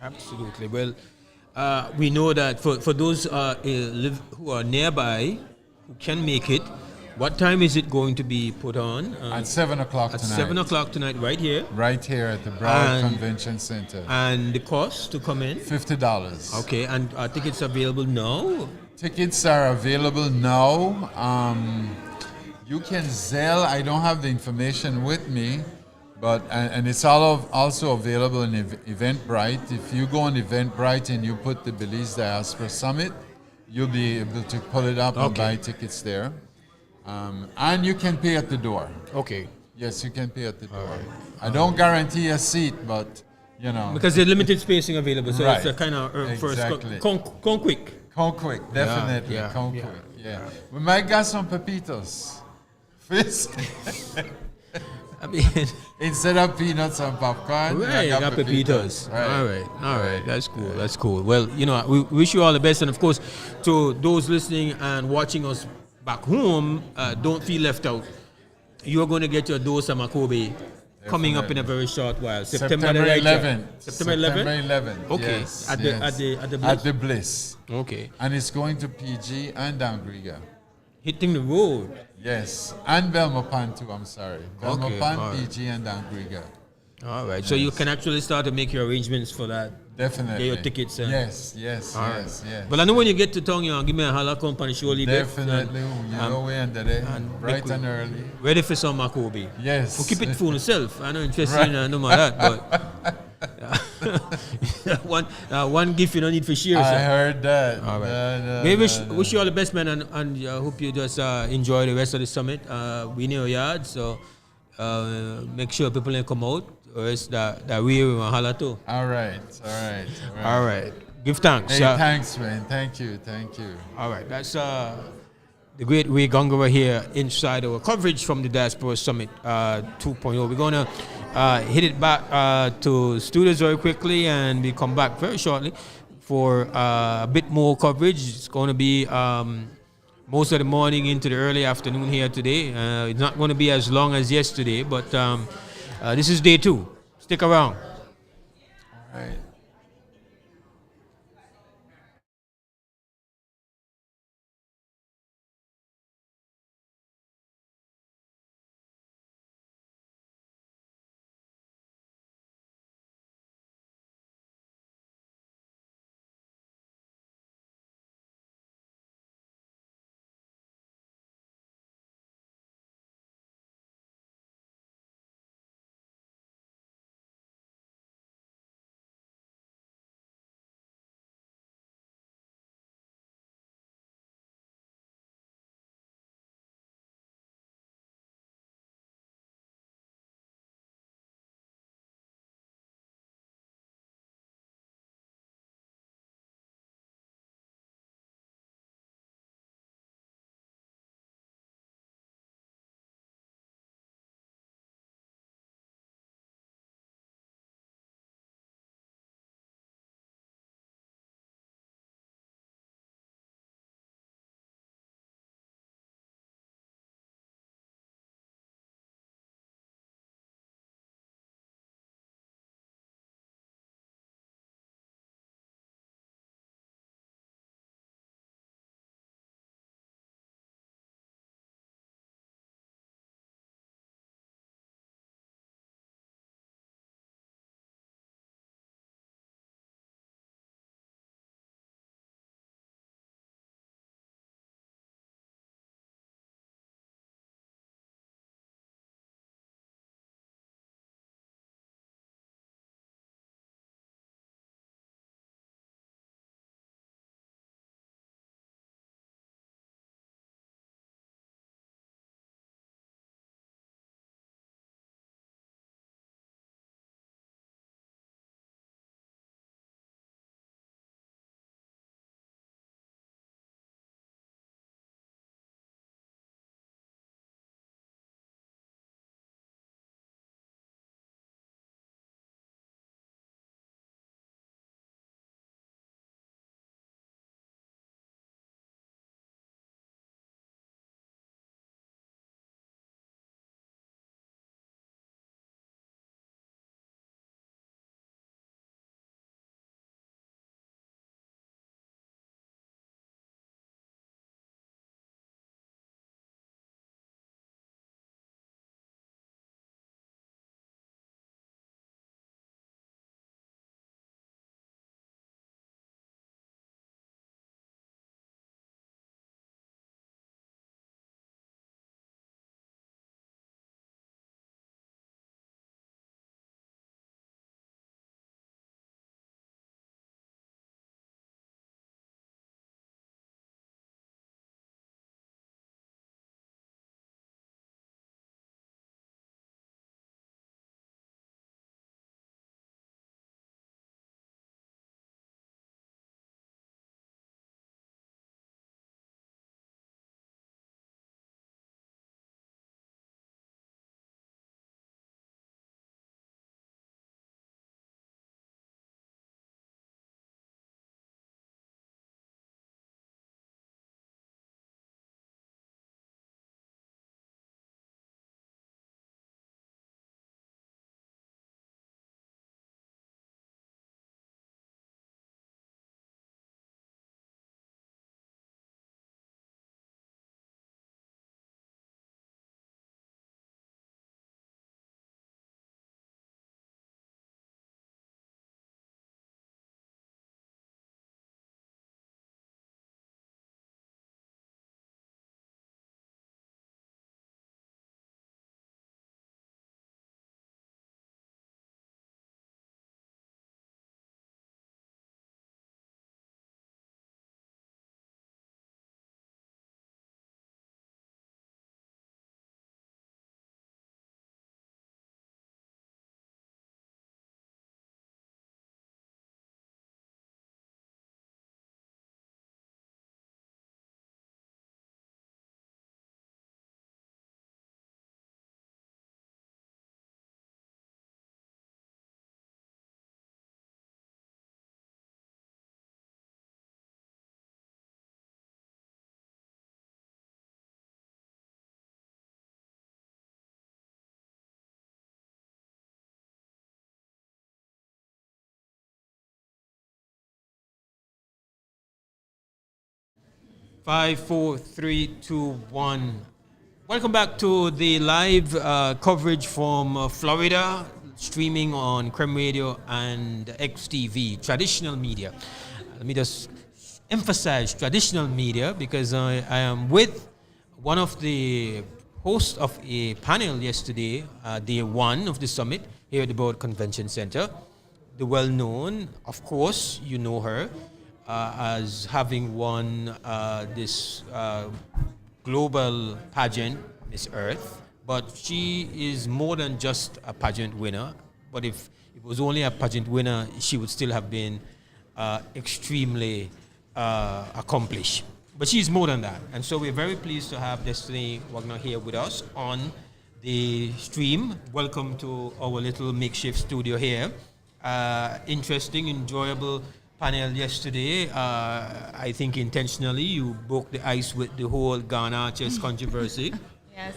Absolutely. Well, we know that for those who are nearby, who can make it, what time is it going to be put on? At 7 o'clock At tonight. 7 o'clock tonight, right here. Right here at the Broward And- Convention Center. And the cost to come in? $50. Okay, and are tickets available now? Tickets are available now. You can Zelle. I don't have the information with me, but and it's also available in Eventbrite. If you go on Eventbrite and you put the Belize Diaspora Summit, you'll be able to pull it up and Okay. buy tickets there. And you can pay at the door. Okay. Yes, you can pay at the door. I don't guarantee a seat, but you know. Because there's limited spacing available, so it's a Right. kind of first Exactly. come quick. Come quick, definitely. yeah, Come yeah, quick, yeah. We might got some pepitos. Fisk. I mean, Instead of peanuts and popcorn, right, I got pepitos. Right. All right, that's cool. That's cool. Well, we wish you all the best, and of course, to those listening and watching us back home, don't feel left out. You're going to get your dose of Makobe coming up in a very short while. September right, yeah? 11th. September 11th. 11th. Okay. Yes, At yes. the Bliss? At the Bliss. Okay. And it's going to PG and Downgrigga. Hitting the road. Yes. And Belmopan too, I'm sorry. Belmopan, all right. PG and Downgrigga. All right. So you can actually start to make your arrangements for that. Definitely. Get your tickets. Yes. All right. Yes. Well, I know when you get to town, you give me a holler company surely. Definitely. You know we under there. Bright make and early. Ready for some Makobe. Yes. We'll keep it for yourself. I know interested in no matter that, but one gift you don't need for share. I sir. heard that. All right. No, We no, wish you all the best, man, and hope you just enjoy the rest of the summit. We near your yard, so make sure people can come out, or else that we will holler too. All right. All right. Give thanks. Hey, thanks, man. Thank you. All right. That's the great Ray Gongora here inside our coverage from the Diaspora Summit 2.0. We're going to hit it back to studios very quickly, and we come back very shortly for a bit more coverage. It's going to be most of the morning into the early afternoon here today. It's not going to be as long as yesterday, but this is day 2. Stick around. All right. Five, four, three, two, one. Welcome back to the live coverage from Florida, streaming on Creme Radio and XTV, traditional media. Let me just emphasize traditional media because I am with one of the hosts of a panel yesterday, day one of the summit here at the Board Convention Center. The well-known, of course, you know her as having won this global pageant, Miss Earth, but she is more than just a pageant winner. But if it was only a pageant winner, she would still have been extremely accomplished. But she's more than that. And so we're very pleased to have Destiny Wagner here with us on the stream. Welcome to our little makeshift studio here. Interesting, enjoyable panel yesterday. I think intentionally you broke the ice with the whole garnachers controversy. Yes.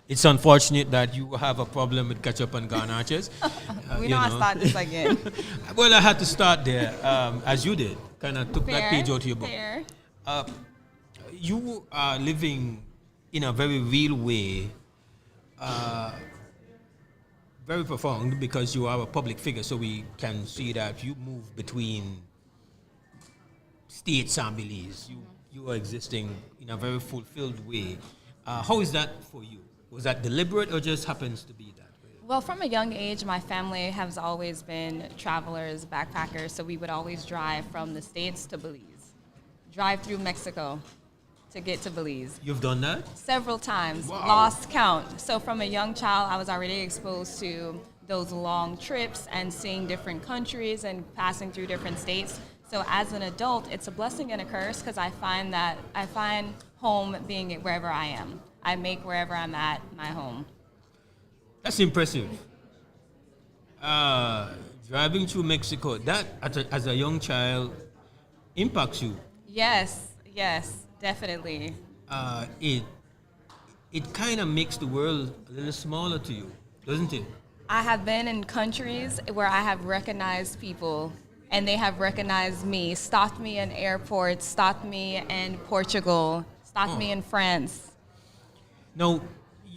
It's unfortunate that you have a problem with ketchup and garnachers. We don't start this again. Well, I had to start there, as you did. Kind of took that page out of your book. Fair. You are living in a very real way, very profound, because you are a public figure, so we can see that you move between states and Belize. You are existing in a very fulfilled way. How is that for you? Was that deliberate or just happens to be that way? Well, from a young age, my family has always been travelers, backpackers, so we would always drive from the States to Belize. Drive through Mexico to get to Belize. You've done that? Several times, Wow. lost count. So from a young child, I was already exposed to those long trips and seeing different countries and passing through different states. So as an adult, it's a blessing and a curse because I find home being wherever I am. I make wherever I'm at my home. That's impressive. Driving through Mexico, that as a young child impacts you. Yes, definitely. It kind of makes the world a little smaller to you, doesn't it? I have been in countries where I have recognized people and they have recognized me, stopped me in airports, stopped me in Portugal, stopped me in France. Now,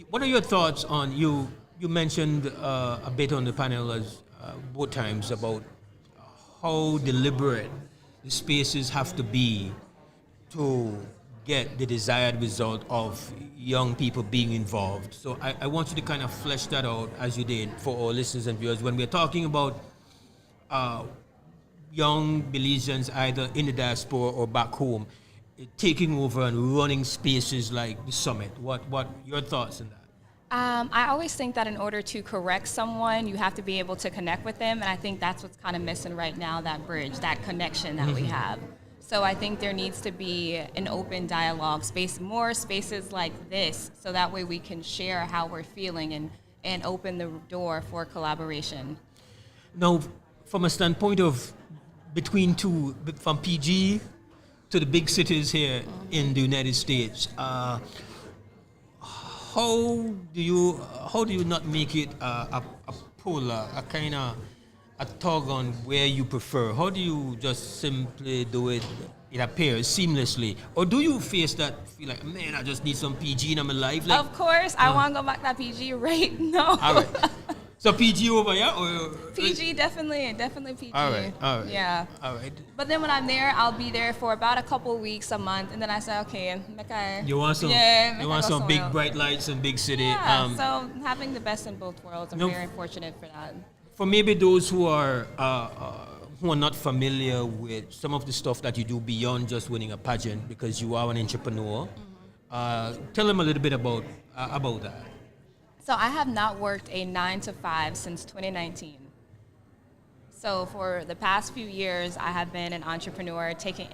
what are your thoughts on, you mentioned a bit on the panel as both times about how deliberate the spaces have to be to get the desired result of young people being involved. So I want you to kind of flesh that out as you did for our listeners and viewers. When we're talking about young Belizeans either in the diaspora or back home, taking over and running spaces like the summit. What your thoughts on that? I always think that in order to correct someone, you have to be able to connect with them, and I think that's what's kind of missing right now, that bridge, that connection that we have. So I think there needs to be an open dialogue space, more spaces like this, so that way we can share how we're feeling and open the door for collaboration. Now, from a standpoint of from PG to the big cities here in the United States, how do you not make it a pull, a kind of a tug on where you prefer? How do you just simply do it? It appears seamlessly, or do you face that feel like, man, I just need some PG in my life? Like, Of course, I want to go back to that PG right now. all right. So PG over here, or PG, definitely PG. All right. Yeah. All right. But then when I'm there, I'll be there for about a couple weeks, a month, and then I say, okay, okay. You want some? Yeah, You want go some big somewhere else. bright lights and big city? Yeah, so having the best in both worlds, I'm No. very fortunate for that. For maybe those who are not familiar with some of the stuff that you do beyond just winning a pageant, because you are an entrepreneur, tell them a little bit about that. So I have not worked a 9 to 5 since 2019. So for the past few years, I have been an entrepreneur, taking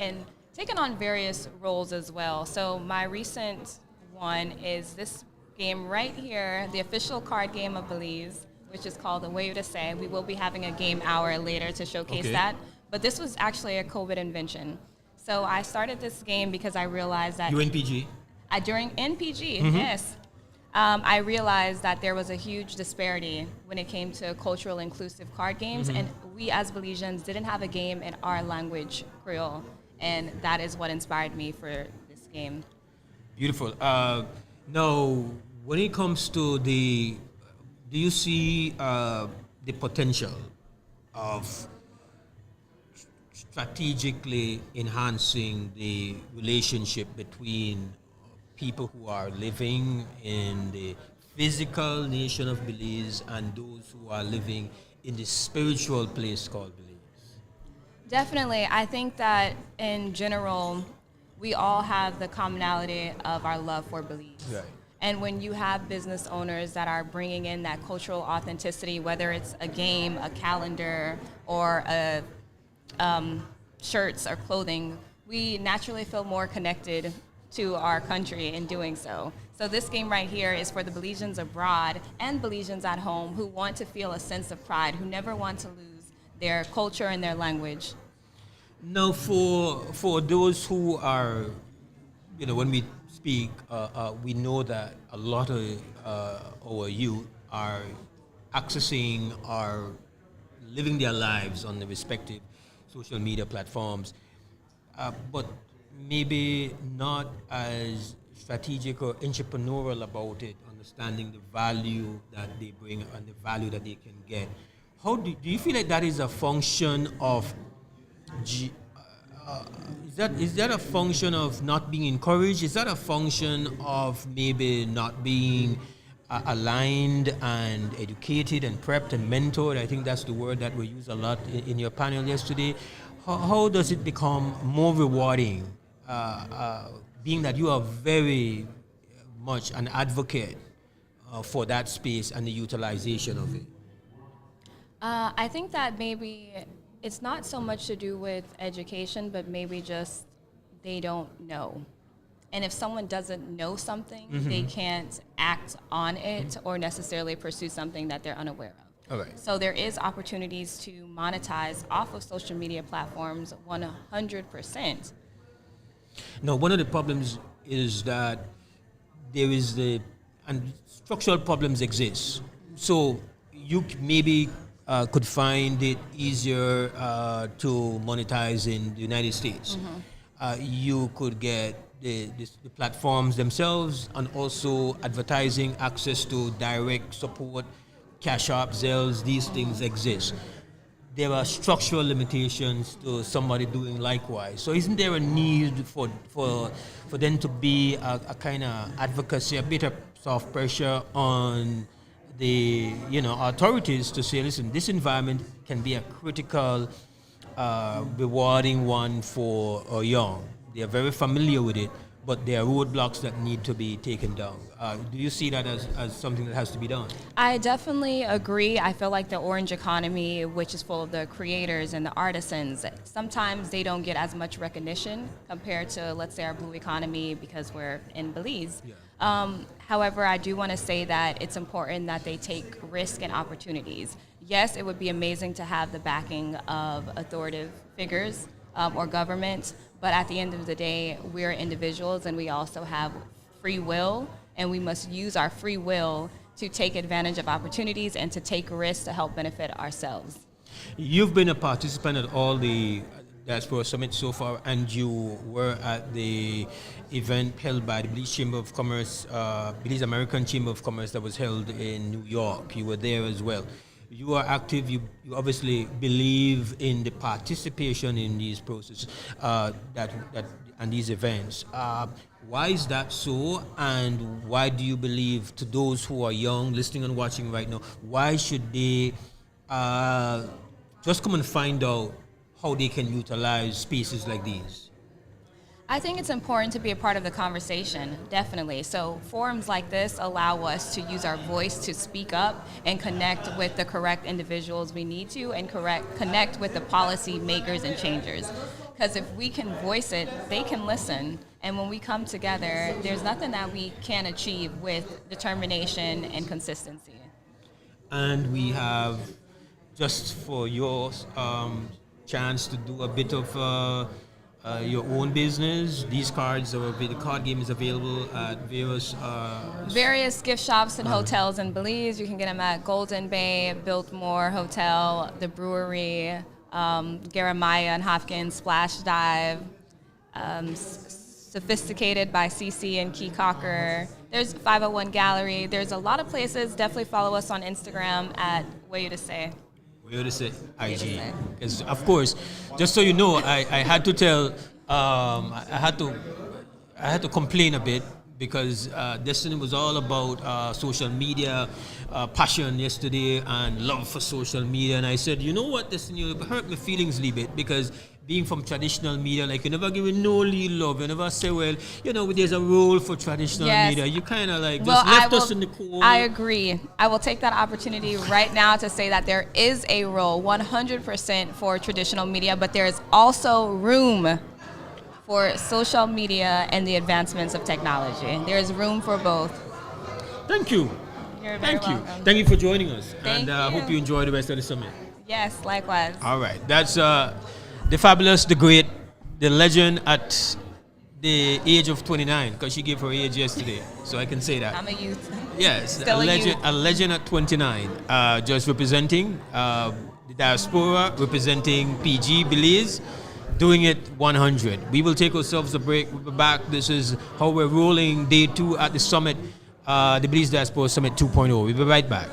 on various roles as well. So my recent one is this game right here, the official card game of Belize, which is called The Way to Say. We will be having a game hour later to showcase Okay. that. But this was actually a COVID invention. So I started this game because I realized that You in PG? during NPG, yes. I realized that there was a huge disparity when it came to cultural inclusive card games, and we as Belizeans didn't have a game in our language, Creole, and that is what inspired me for this this game. Beautiful. Now, when it comes to do you see the potential of strategically enhancing the relationship between people who are living in the physical nation of Belize and those who are living in the spiritual place called Belize? Definitely. I think that in general, we all have the commonality of our love for Belize. Right. And when you have business owners that are bringing in that cultural authenticity, whether it's a game, a calendar, or shirts or clothing, we naturally feel more connected to our country in doing so. So this game right here is for the Belizeans abroad and Belizeans at home who want to feel a sense of pride, who never want to lose their culture and their language. Now, for those who are, when we speak, we know that a lot of our youth are accessing or living their lives on the respective social media platforms, but maybe not as strategic or entrepreneurial about it, understanding the value that they bring and the value that they can get. How do you feel like that is a function of is that a function of not being encouraged? Is that a function of maybe not being aligned and educated and prepped and mentored? I think that's the word that we use a lot in your panel yesterday. How does it become more rewarding, being that you are very much an advocate for that space and the utilization of it? I think that maybe it's not so much to do with education, but maybe just they don't know. And if someone doesn't know something, they can't act on it or necessarily pursue something that they're unaware of. All right. So there is opportunities to monetize off of social media platforms 100%. Now, one of the problems is that there is and structural problems exist. So you maybe could find it easier to monetize in the United States. You could get the platforms themselves and also advertising, access to direct support, Cash App, Zelles, these things exist. There are structural limitations to somebody doing likewise. So isn't there a need for them to be a kind of advocacy, a bit of soft pressure on the authorities to say, listen, this environment can be a critical, rewarding one for our young. They are very familiar with it, but there are roadblocks that need to be taken down. Do you see that as something that has to be done? I definitely agree. I feel like the orange economy, which is full of the creators and the artisans, sometimes they don't get as much recognition compared to, let's say, our blue economy because we're in Belize. Yeah. However, I do want to say that it's important that they take risk and opportunities. Yes, it would be amazing to have the backing of authoritative figures or government, but at the end of the day, we're individuals and we also have free will, and we must use our free will to take advantage of opportunities and to take risks to help benefit ourselves. You've been a participant at all the Diaspora Summit so far, and you were at the event held by the Belize Chamber of Commerce, Belize American Chamber of Commerce that was held in New York. You were there as well. You are active. You obviously believe in the participation in these processes and these events. Why is that so? And why do you believe, to those who are young, listening and watching right now, why should they just come and find out how they can utilize spaces like these? I think it's important to be a part of the conversation, definitely. So forums like this allow us to use our voice to speak up and connect with the correct individuals we need to, and connect with the policy makers and changers. Because if we can voice it, they can listen. And when we come together, there's nothing that we can't achieve with determination and consistency. And we have, just for your chance to do a bit of your own business. These cards, the card game is available at various gift shops and hotels in Belize. You can get them at Golden Bay, Biltmore Hotel, the Brewery, Jeremiah and Hopkins, Splash Dive, Sophisticated by CC and Key Cocker. There's 501 Gallery. There's a lot of places. Definitely follow us on Instagram at Way You to Say. We ought to say Way to IG. say. Because, of course, just so you know, I had to tell, I had to complain a bit because Destiny was all about social media, passion yesterday and love for social media. And I said, you know what, Destiny, it hurt my feelings a little bit because being from traditional media, like you never give it no real love. You never say, well, you know, there's a role for traditional Yes. media. You kind of like Well, just left us in the cold. I agree. I will take that opportunity right now to say that there is a role 100% for traditional media, but there is also room for social media and the advancements of technology. There is room for both. Thank you. You're very Thank you. welcome. Thank you for joining us. Thank and I you. hope you enjoy the rest of the summit. Yes, likewise. All right. That's the fabulous, the great, the legend at the age of 29, because she gave her age yesterday. So I can say that. I'm a youth. Yes, Still a youth. a legend at 29. Just representing the diaspora, representing PG Belize, doing it 100. We will take ourselves a break. We'll be back. This is how we're rolling day 2 at the summit, the Belize Diaspora Summit 2.0. We'll be right back.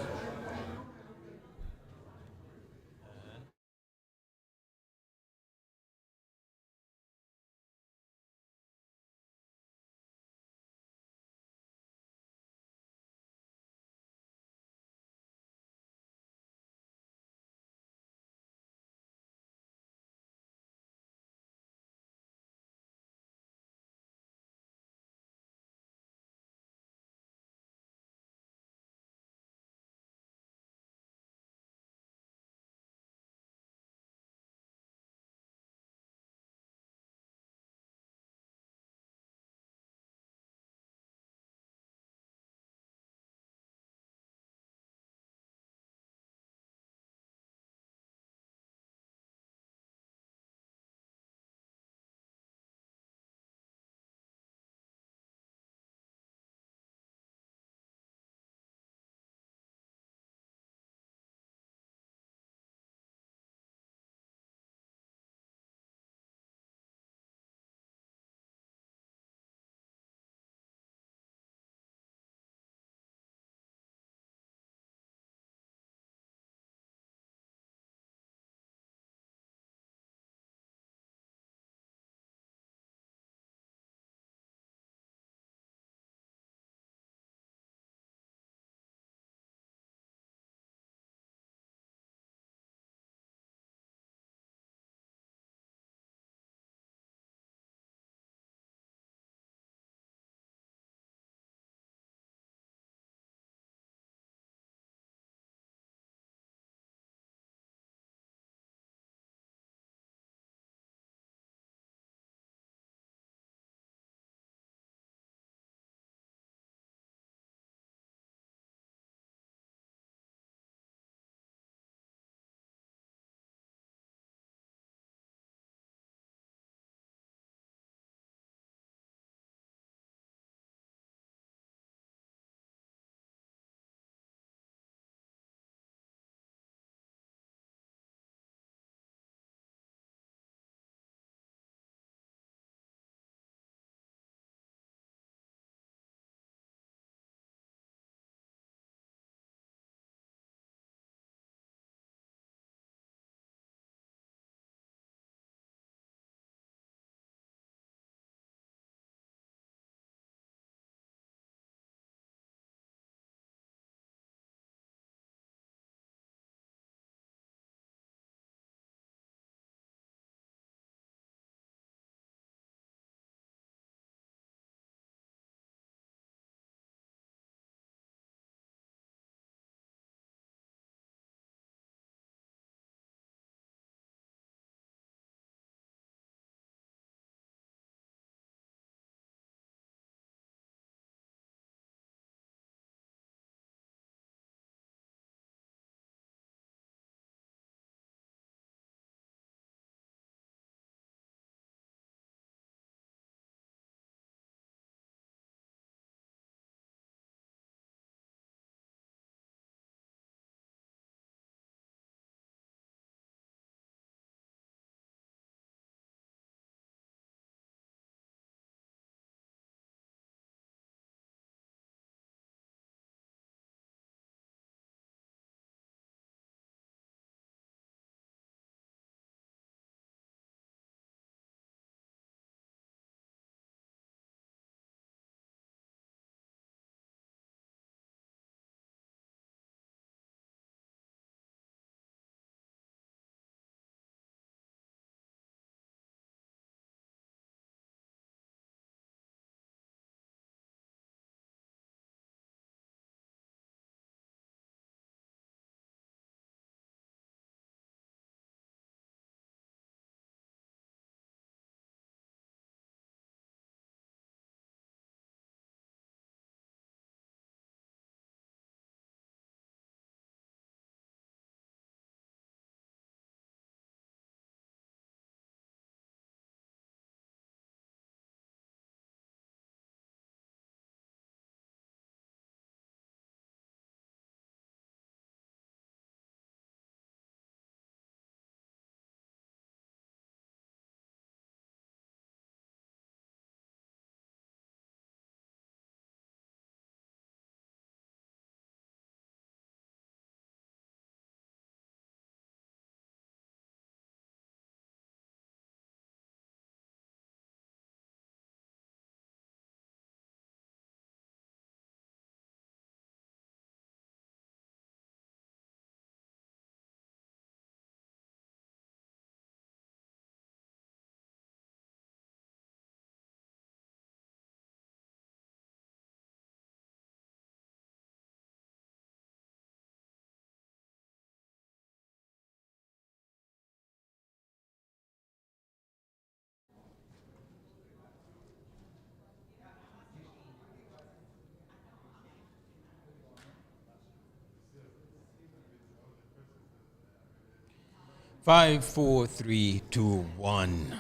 5, 4, 3, 2, 1.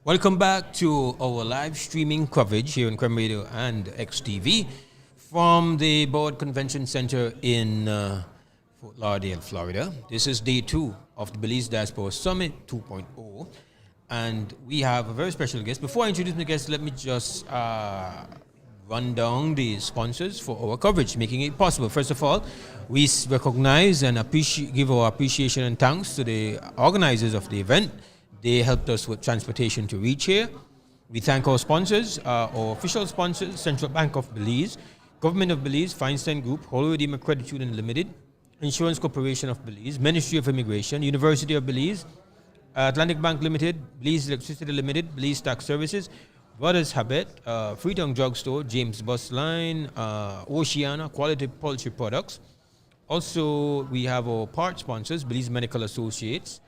Welcome back to our live streaming coverage here on Creme Radio and XTV from the Board Convention Center in Fort Lauderdale, Florida. This is day 2 of the Belize Diaspora Summit 2.0, and we have a very special guest. Before I introduce my guest, let me just run down the sponsors for our coverage, making it possible. First of all, we recognize and give our appreciation and thanks to the organizers of the event. They helped us with transportation to reach here. We thank our sponsors, our official sponsors, Central Bank of Belize, Government of Belize, Feinstein Group, Holy Redeemer Credit Union Limited, Insurance Corporation of Belize, Ministry of Immigration, University of Belize, Atlantic Bank Limited, Belize Electricity Limited, Belize Tax Services, Brothers Habit, Freetown Drugstore, James Bus Line, Oceana, Quality Poultry Products. Also, we have our part sponsors, Belize Medical Associates,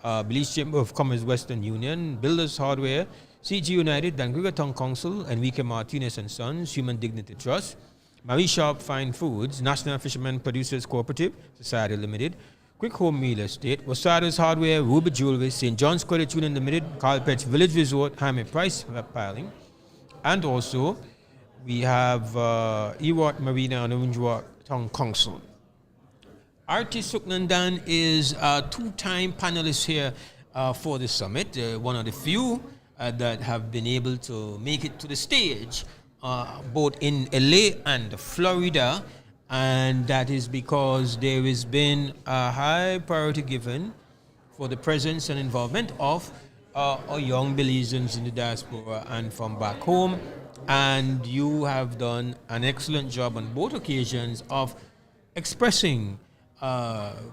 Belize Chamber of Commerce Western Union, Builders Hardware, CG United, Dangriga Town Council, Enrique Martinez and Sons, Human Dignity Trust, Marie Sharp Fine Foods, National Fishermen Producers Cooperative Society Limited, Quick Home Real Estate, Wasadas Hardware, Ruby Jewelry, St. John's Credit Union Limited, Carl Petch Village Resort, Jaime Price Piling, and also we have Ewart Marina and Orange Walk Town Council. Arti Suknandan is a 2-time panelist here for the summit, one of the few that have been able to make it to the stage, both in LA and Florida, and that is because there has been a high priority given for the presence and involvement of our young Belizeans in the diaspora and from back home, and you have done an excellent job on both occasions of expressing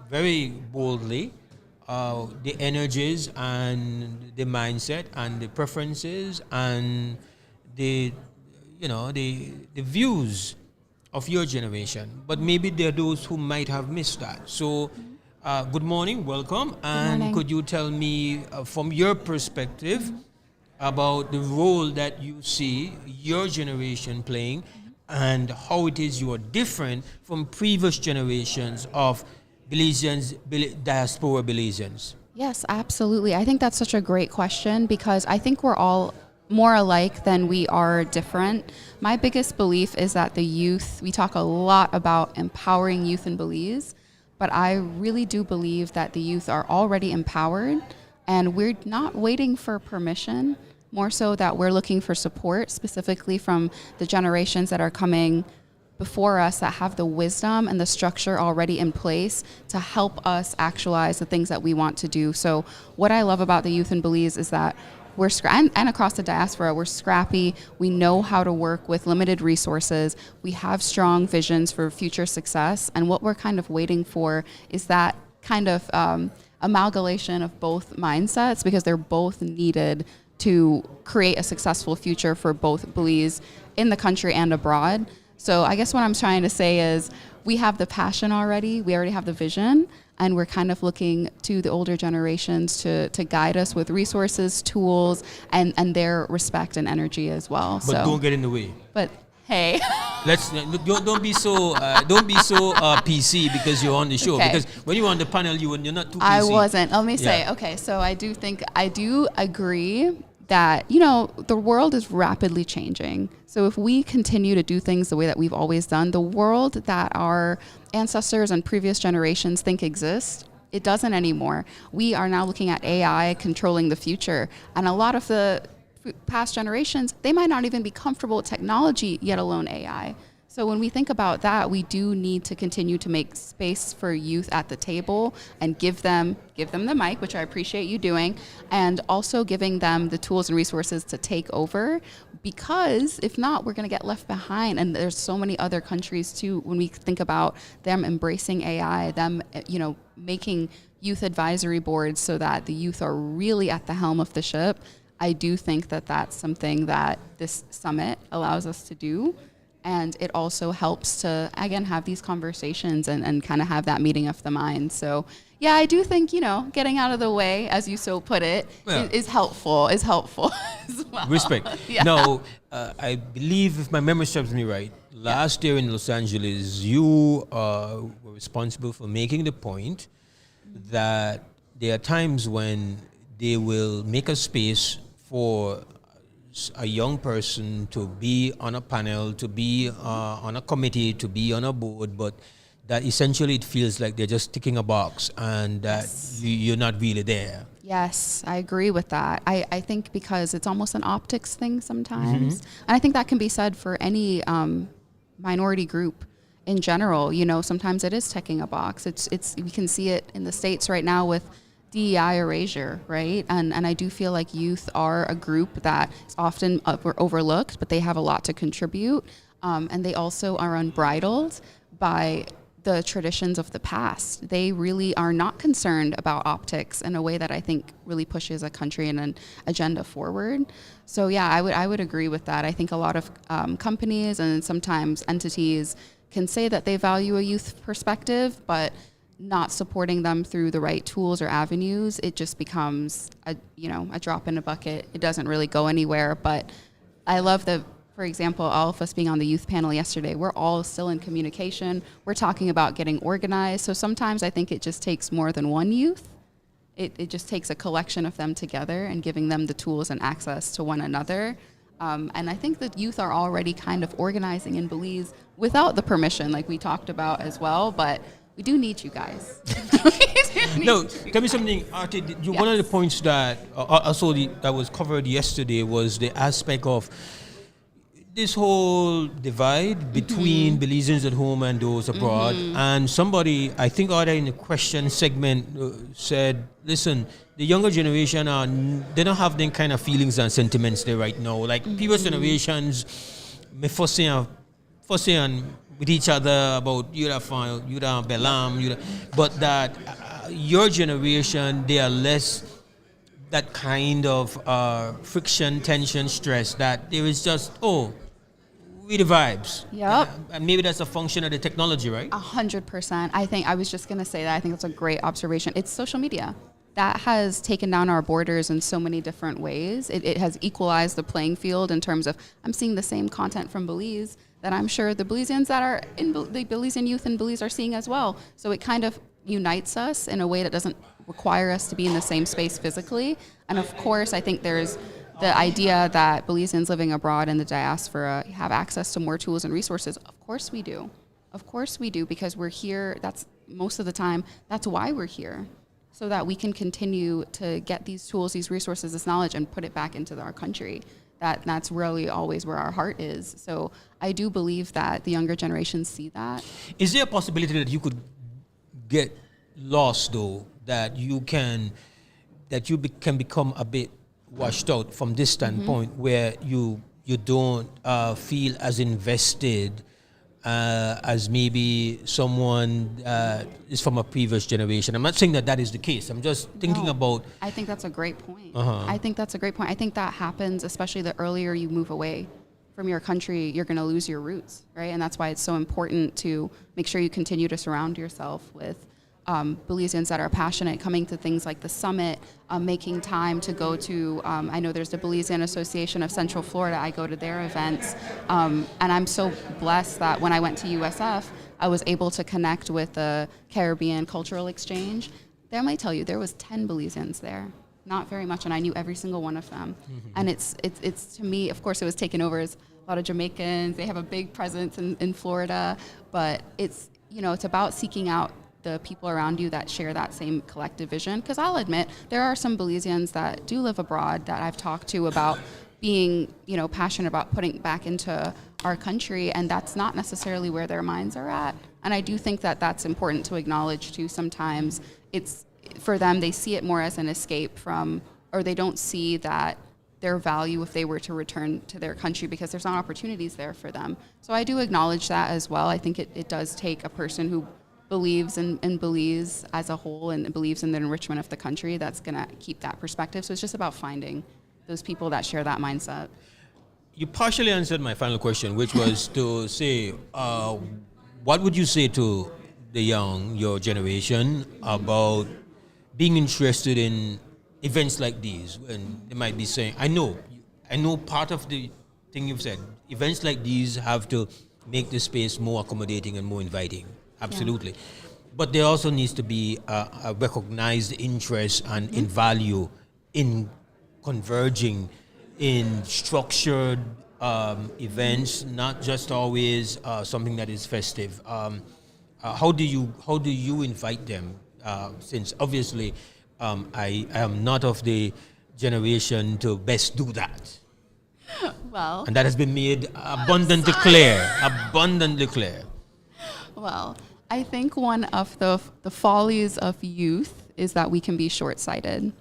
very boldly the energies and the mindset and the preferences and the views of your generation. But maybe there are those who might have missed that. So good morning, welcome. And morning. could you tell me from your perspective about the role that you see your generation playing and how it is you are different from previous generations of Belizeans, diaspora Belizeans? Yes, absolutely. I think that's such a great question because I think we're all more alike than we are different. My biggest belief is that the youth, we talk a lot about empowering youth in Belize, but I really do believe that the youth are already empowered and we're not waiting for permission, more so that we're looking for support specifically from the generations that are coming before us that have the wisdom and the structure already in place to help us actualize the things that we want to do. So what I love about the youth in Belize is that we're and across the diaspora, we're scrappy. We know how to work with limited resources. We have strong visions for future success. And what we're kind of waiting for is that kind of amalgamation of both mindsets because they're both needed to create a successful future for both Belize in the country and abroad. So I guess what I'm trying to say is we have the passion already, we already have the vision, and we're kind of looking to the older generations to guide us with resources, tools, and their respect and energy as well. But don't get in the way. But hey. Don't be so PC because you're on the show. Okay. Because when you're on the panel, you're not too PC. I wasn't. Let me say, Yeah. okay, so I do agree that, the world is rapidly changing. So if we continue to do things the way that we've always done, the world that our ancestors and previous generations think exists, it doesn't anymore. We are now looking at AI controlling the future. And a lot of the past generations, they might not even be comfortable with technology, yet alone AI. So when we think about that, we do need to continue to make space for youth at the table and give them the mic, which I appreciate you doing, and also giving them the tools and resources to take over, because if not, we're going to get left behind. And there's so many other countries too, when we think about them embracing AI, them, making youth advisory boards so that the youth are really at the helm of the ship. I do think that that's something that this summit allows us to do. And it also helps to, again, have these conversations and kind of have that meeting of the mind. So, yeah, I do think, getting out of the way, as you so put it, is helpful as well. Respect. Yeah. Now, I believe, if my memory serves me right, last year in Los Angeles, you were responsible for making the point that there are times when they will make a space for a young person to be on a panel, to be on a committee, to be on a board, but that essentially it feels like they're just ticking a box and that you're not really there. Yes, I agree with that. I think because it's almost an optics thing sometimes. And I think that can be said for any minority group in general. You know, sometimes it is ticking a box. It's we can see it in the States right now with DEI erasure, right? And I do feel like youth are a group that is often overlooked, but they have a lot to contribute. And they also are unbridled by the traditions of the past. They really are not concerned about optics in a way that I think really pushes a country and an agenda forward. So yeah, I would agree with that. I think a lot of companies and sometimes entities can say that they value a youth perspective, but not supporting them through the right tools or avenues, it just becomes a drop in a bucket. It doesn't really go anywhere. But I love that, for example, all of us being on the youth panel yesterday, we're all still in communication. We're talking about getting organized. So sometimes I think it just takes more than one youth. It just takes a collection of them together and giving them the tools and access to one another. And I think that youth are already kind of organizing in Belize without the permission, like we talked about as well. But we do need you guys. No, tell me something, Artie. One of the points that that was covered yesterday was the aspect of this whole divide between Belizeans at home and those abroad. And somebody, I think, either in the question segment said, listen, the younger generation they don't have them kind of feelings and sentiments there right now. Like previous generations, me fussing with each other about you Belam, but that your generation, they are less that kind of friction, tension, stress, that there is just, we the vibes. Yep. And maybe that's a function of the technology, right? 100%. I was just going to say that. I think that's a great observation. It's social media. That has taken down our borders in so many different ways. It has equalized the playing field in terms of, I'm seeing the same content from Belize that I'm sure the Belizeans that are in the Belizean youth in Belize are seeing as well. So it kind of unites us in a way that doesn't require us to be in the same space physically. And of course, I think there's the idea that Belizeans living abroad in the diaspora have access to more tools and resources. Of course we do. Of course we do, because we're here. That's most of the time, that's why we're here. So that we can continue to get these tools, these resources, this knowledge, and put it back into our country. That's really always where our heart is. So I do believe that the younger generations see that. Is there a possibility that you could get lost, though, that you can become a bit washed out from this standpoint, where you don't feel as invested as maybe someone is from a previous generation? I'm not saying that is the case. I'm just thinking about... I think that's a great point. I think that's a great point. I think that happens, especially the earlier you move away from your country, you're going to lose your roots, right? And that's why it's so important to make sure you continue to surround yourself with Belizeans that are passionate, coming to things like the summit, making time to go to, I know there's the Belizean Association of Central Florida. I go to their events. And I'm so blessed that when I went to USF, I was able to connect with the Caribbean Cultural Exchange. They might tell you there was 10 Belizeans there. Not very much, and I knew every single one of them. And it's to me, of course, it was taken over as a lot of Jamaicans. They have a big presence in Florida, but it's about seeking out the people around you that share that same collective vision. Because I'll admit, there are some Belizeans that do live abroad that I've talked to about being, passionate about putting back into our country, and that's not necessarily where their minds are at. And I do think that that's important to acknowledge too. Sometimes it's, for them, they see it more as an escape from, or they don't see that their value if they were to return to their country, because there's not opportunities there for them. So I do acknowledge that as well. I think it does take a person who believes in Belize as a whole and believes in the enrichment of the country that's going to keep that perspective. So it's just about finding those people that share that mindset. You partially answered my final question, which was to say, what would you say to your generation about being interested in events like these? And they might be saying, I know part of the thing you've said, events like these have to make the space more accommodating and more inviting. Absolutely. Yeah. But there also needs to be a recognized interest and in value in converging in structured events, not just always something that is festive. How do you invite them? Since obviously I am not of the generation to best do that, Well, and that has been made abundantly clear. Abundantly clear. Well, I think one of the follies of youth is that we can be short-sighted.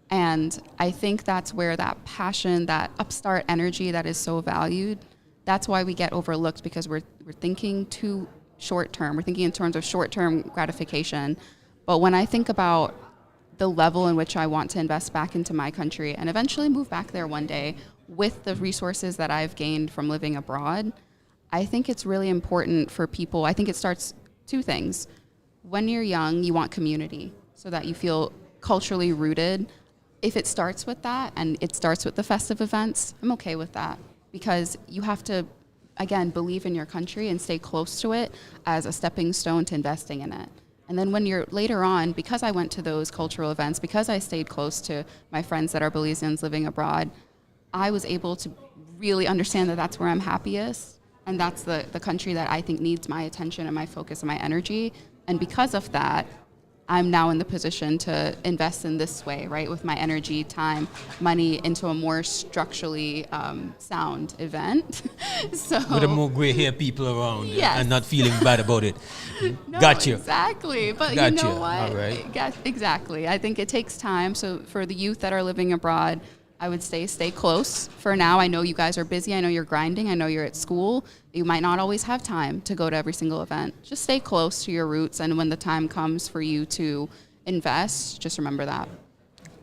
And I think that's where that passion, that upstart energy that is so valued, that's why we get overlooked, because we're thinking too short-term. We're thinking in terms of short-term gratification. But when I think about the level in which I want to invest back into my country and eventually move back there one day with the resources that I've gained from living abroad, I think it's really important for people. I think it starts two things. When you're young, you want community so that you feel culturally rooted. If it starts with that and it starts with the festive events, I'm okay with that, because you have to, again, believe in your country and stay close to it as a stepping stone to investing in it. And then when you're later on, because I went to those cultural events, because I stayed close to my friends that are Belizeans living abroad, I was able to really understand that that's where I'm happiest. And that's the country that I think needs my attention and my focus and my energy. And because of that, I'm now in the position to invest in this way, right? With my energy, time, money into a more structurally sound event. So With a more gray hair people around Yes. and not feeling bad about it. No, Got you. Exactly. But Got you know you. what? All right. Exactly. I think it takes time. So for the youth that are living abroad, I would say stay close. For now, I know you guys are busy. I know you're grinding. I know you're at school. You might not always have time to go to every single event. Just stay close to your roots. And when the time comes for you to invest, just remember that.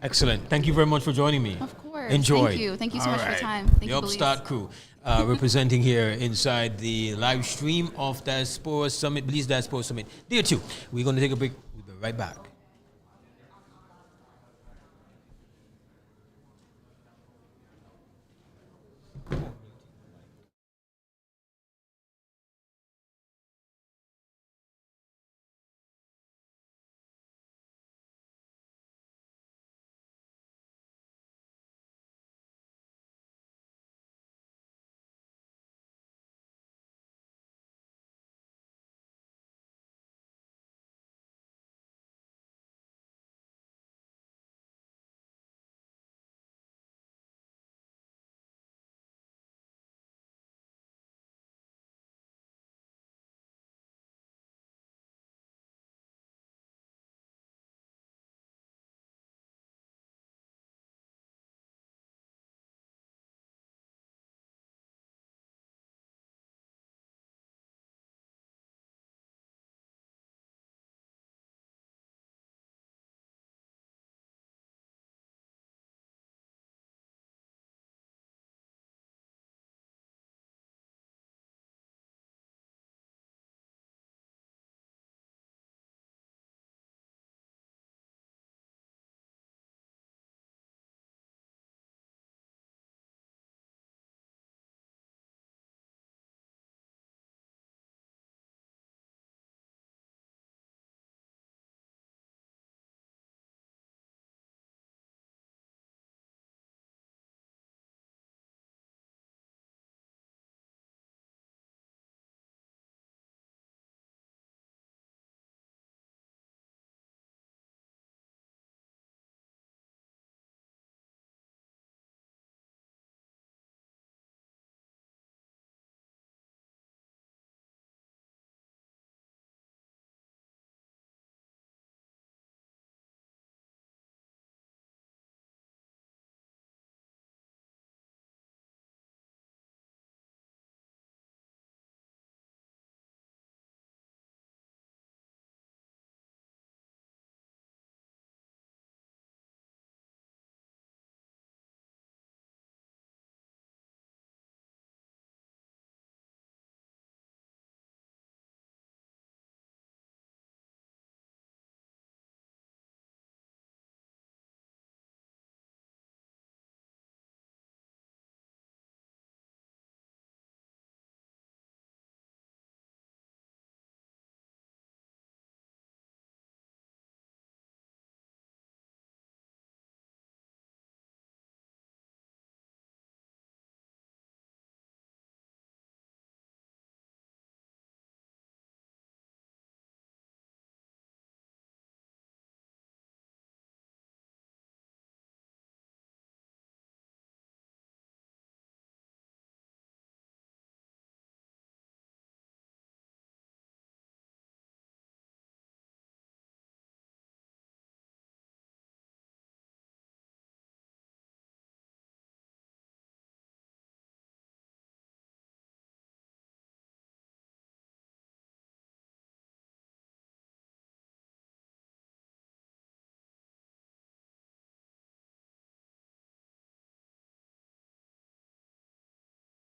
Excellent. Thank you very much for joining me. Of course. Enjoy. Thank you. Thank you so All much for the right. time. Thank the you, Belize. Upstart crew representing here inside the live stream of Diaspora Summit, Belize Diaspora Summit. Day 2. We're going to take a break. We'll be right back.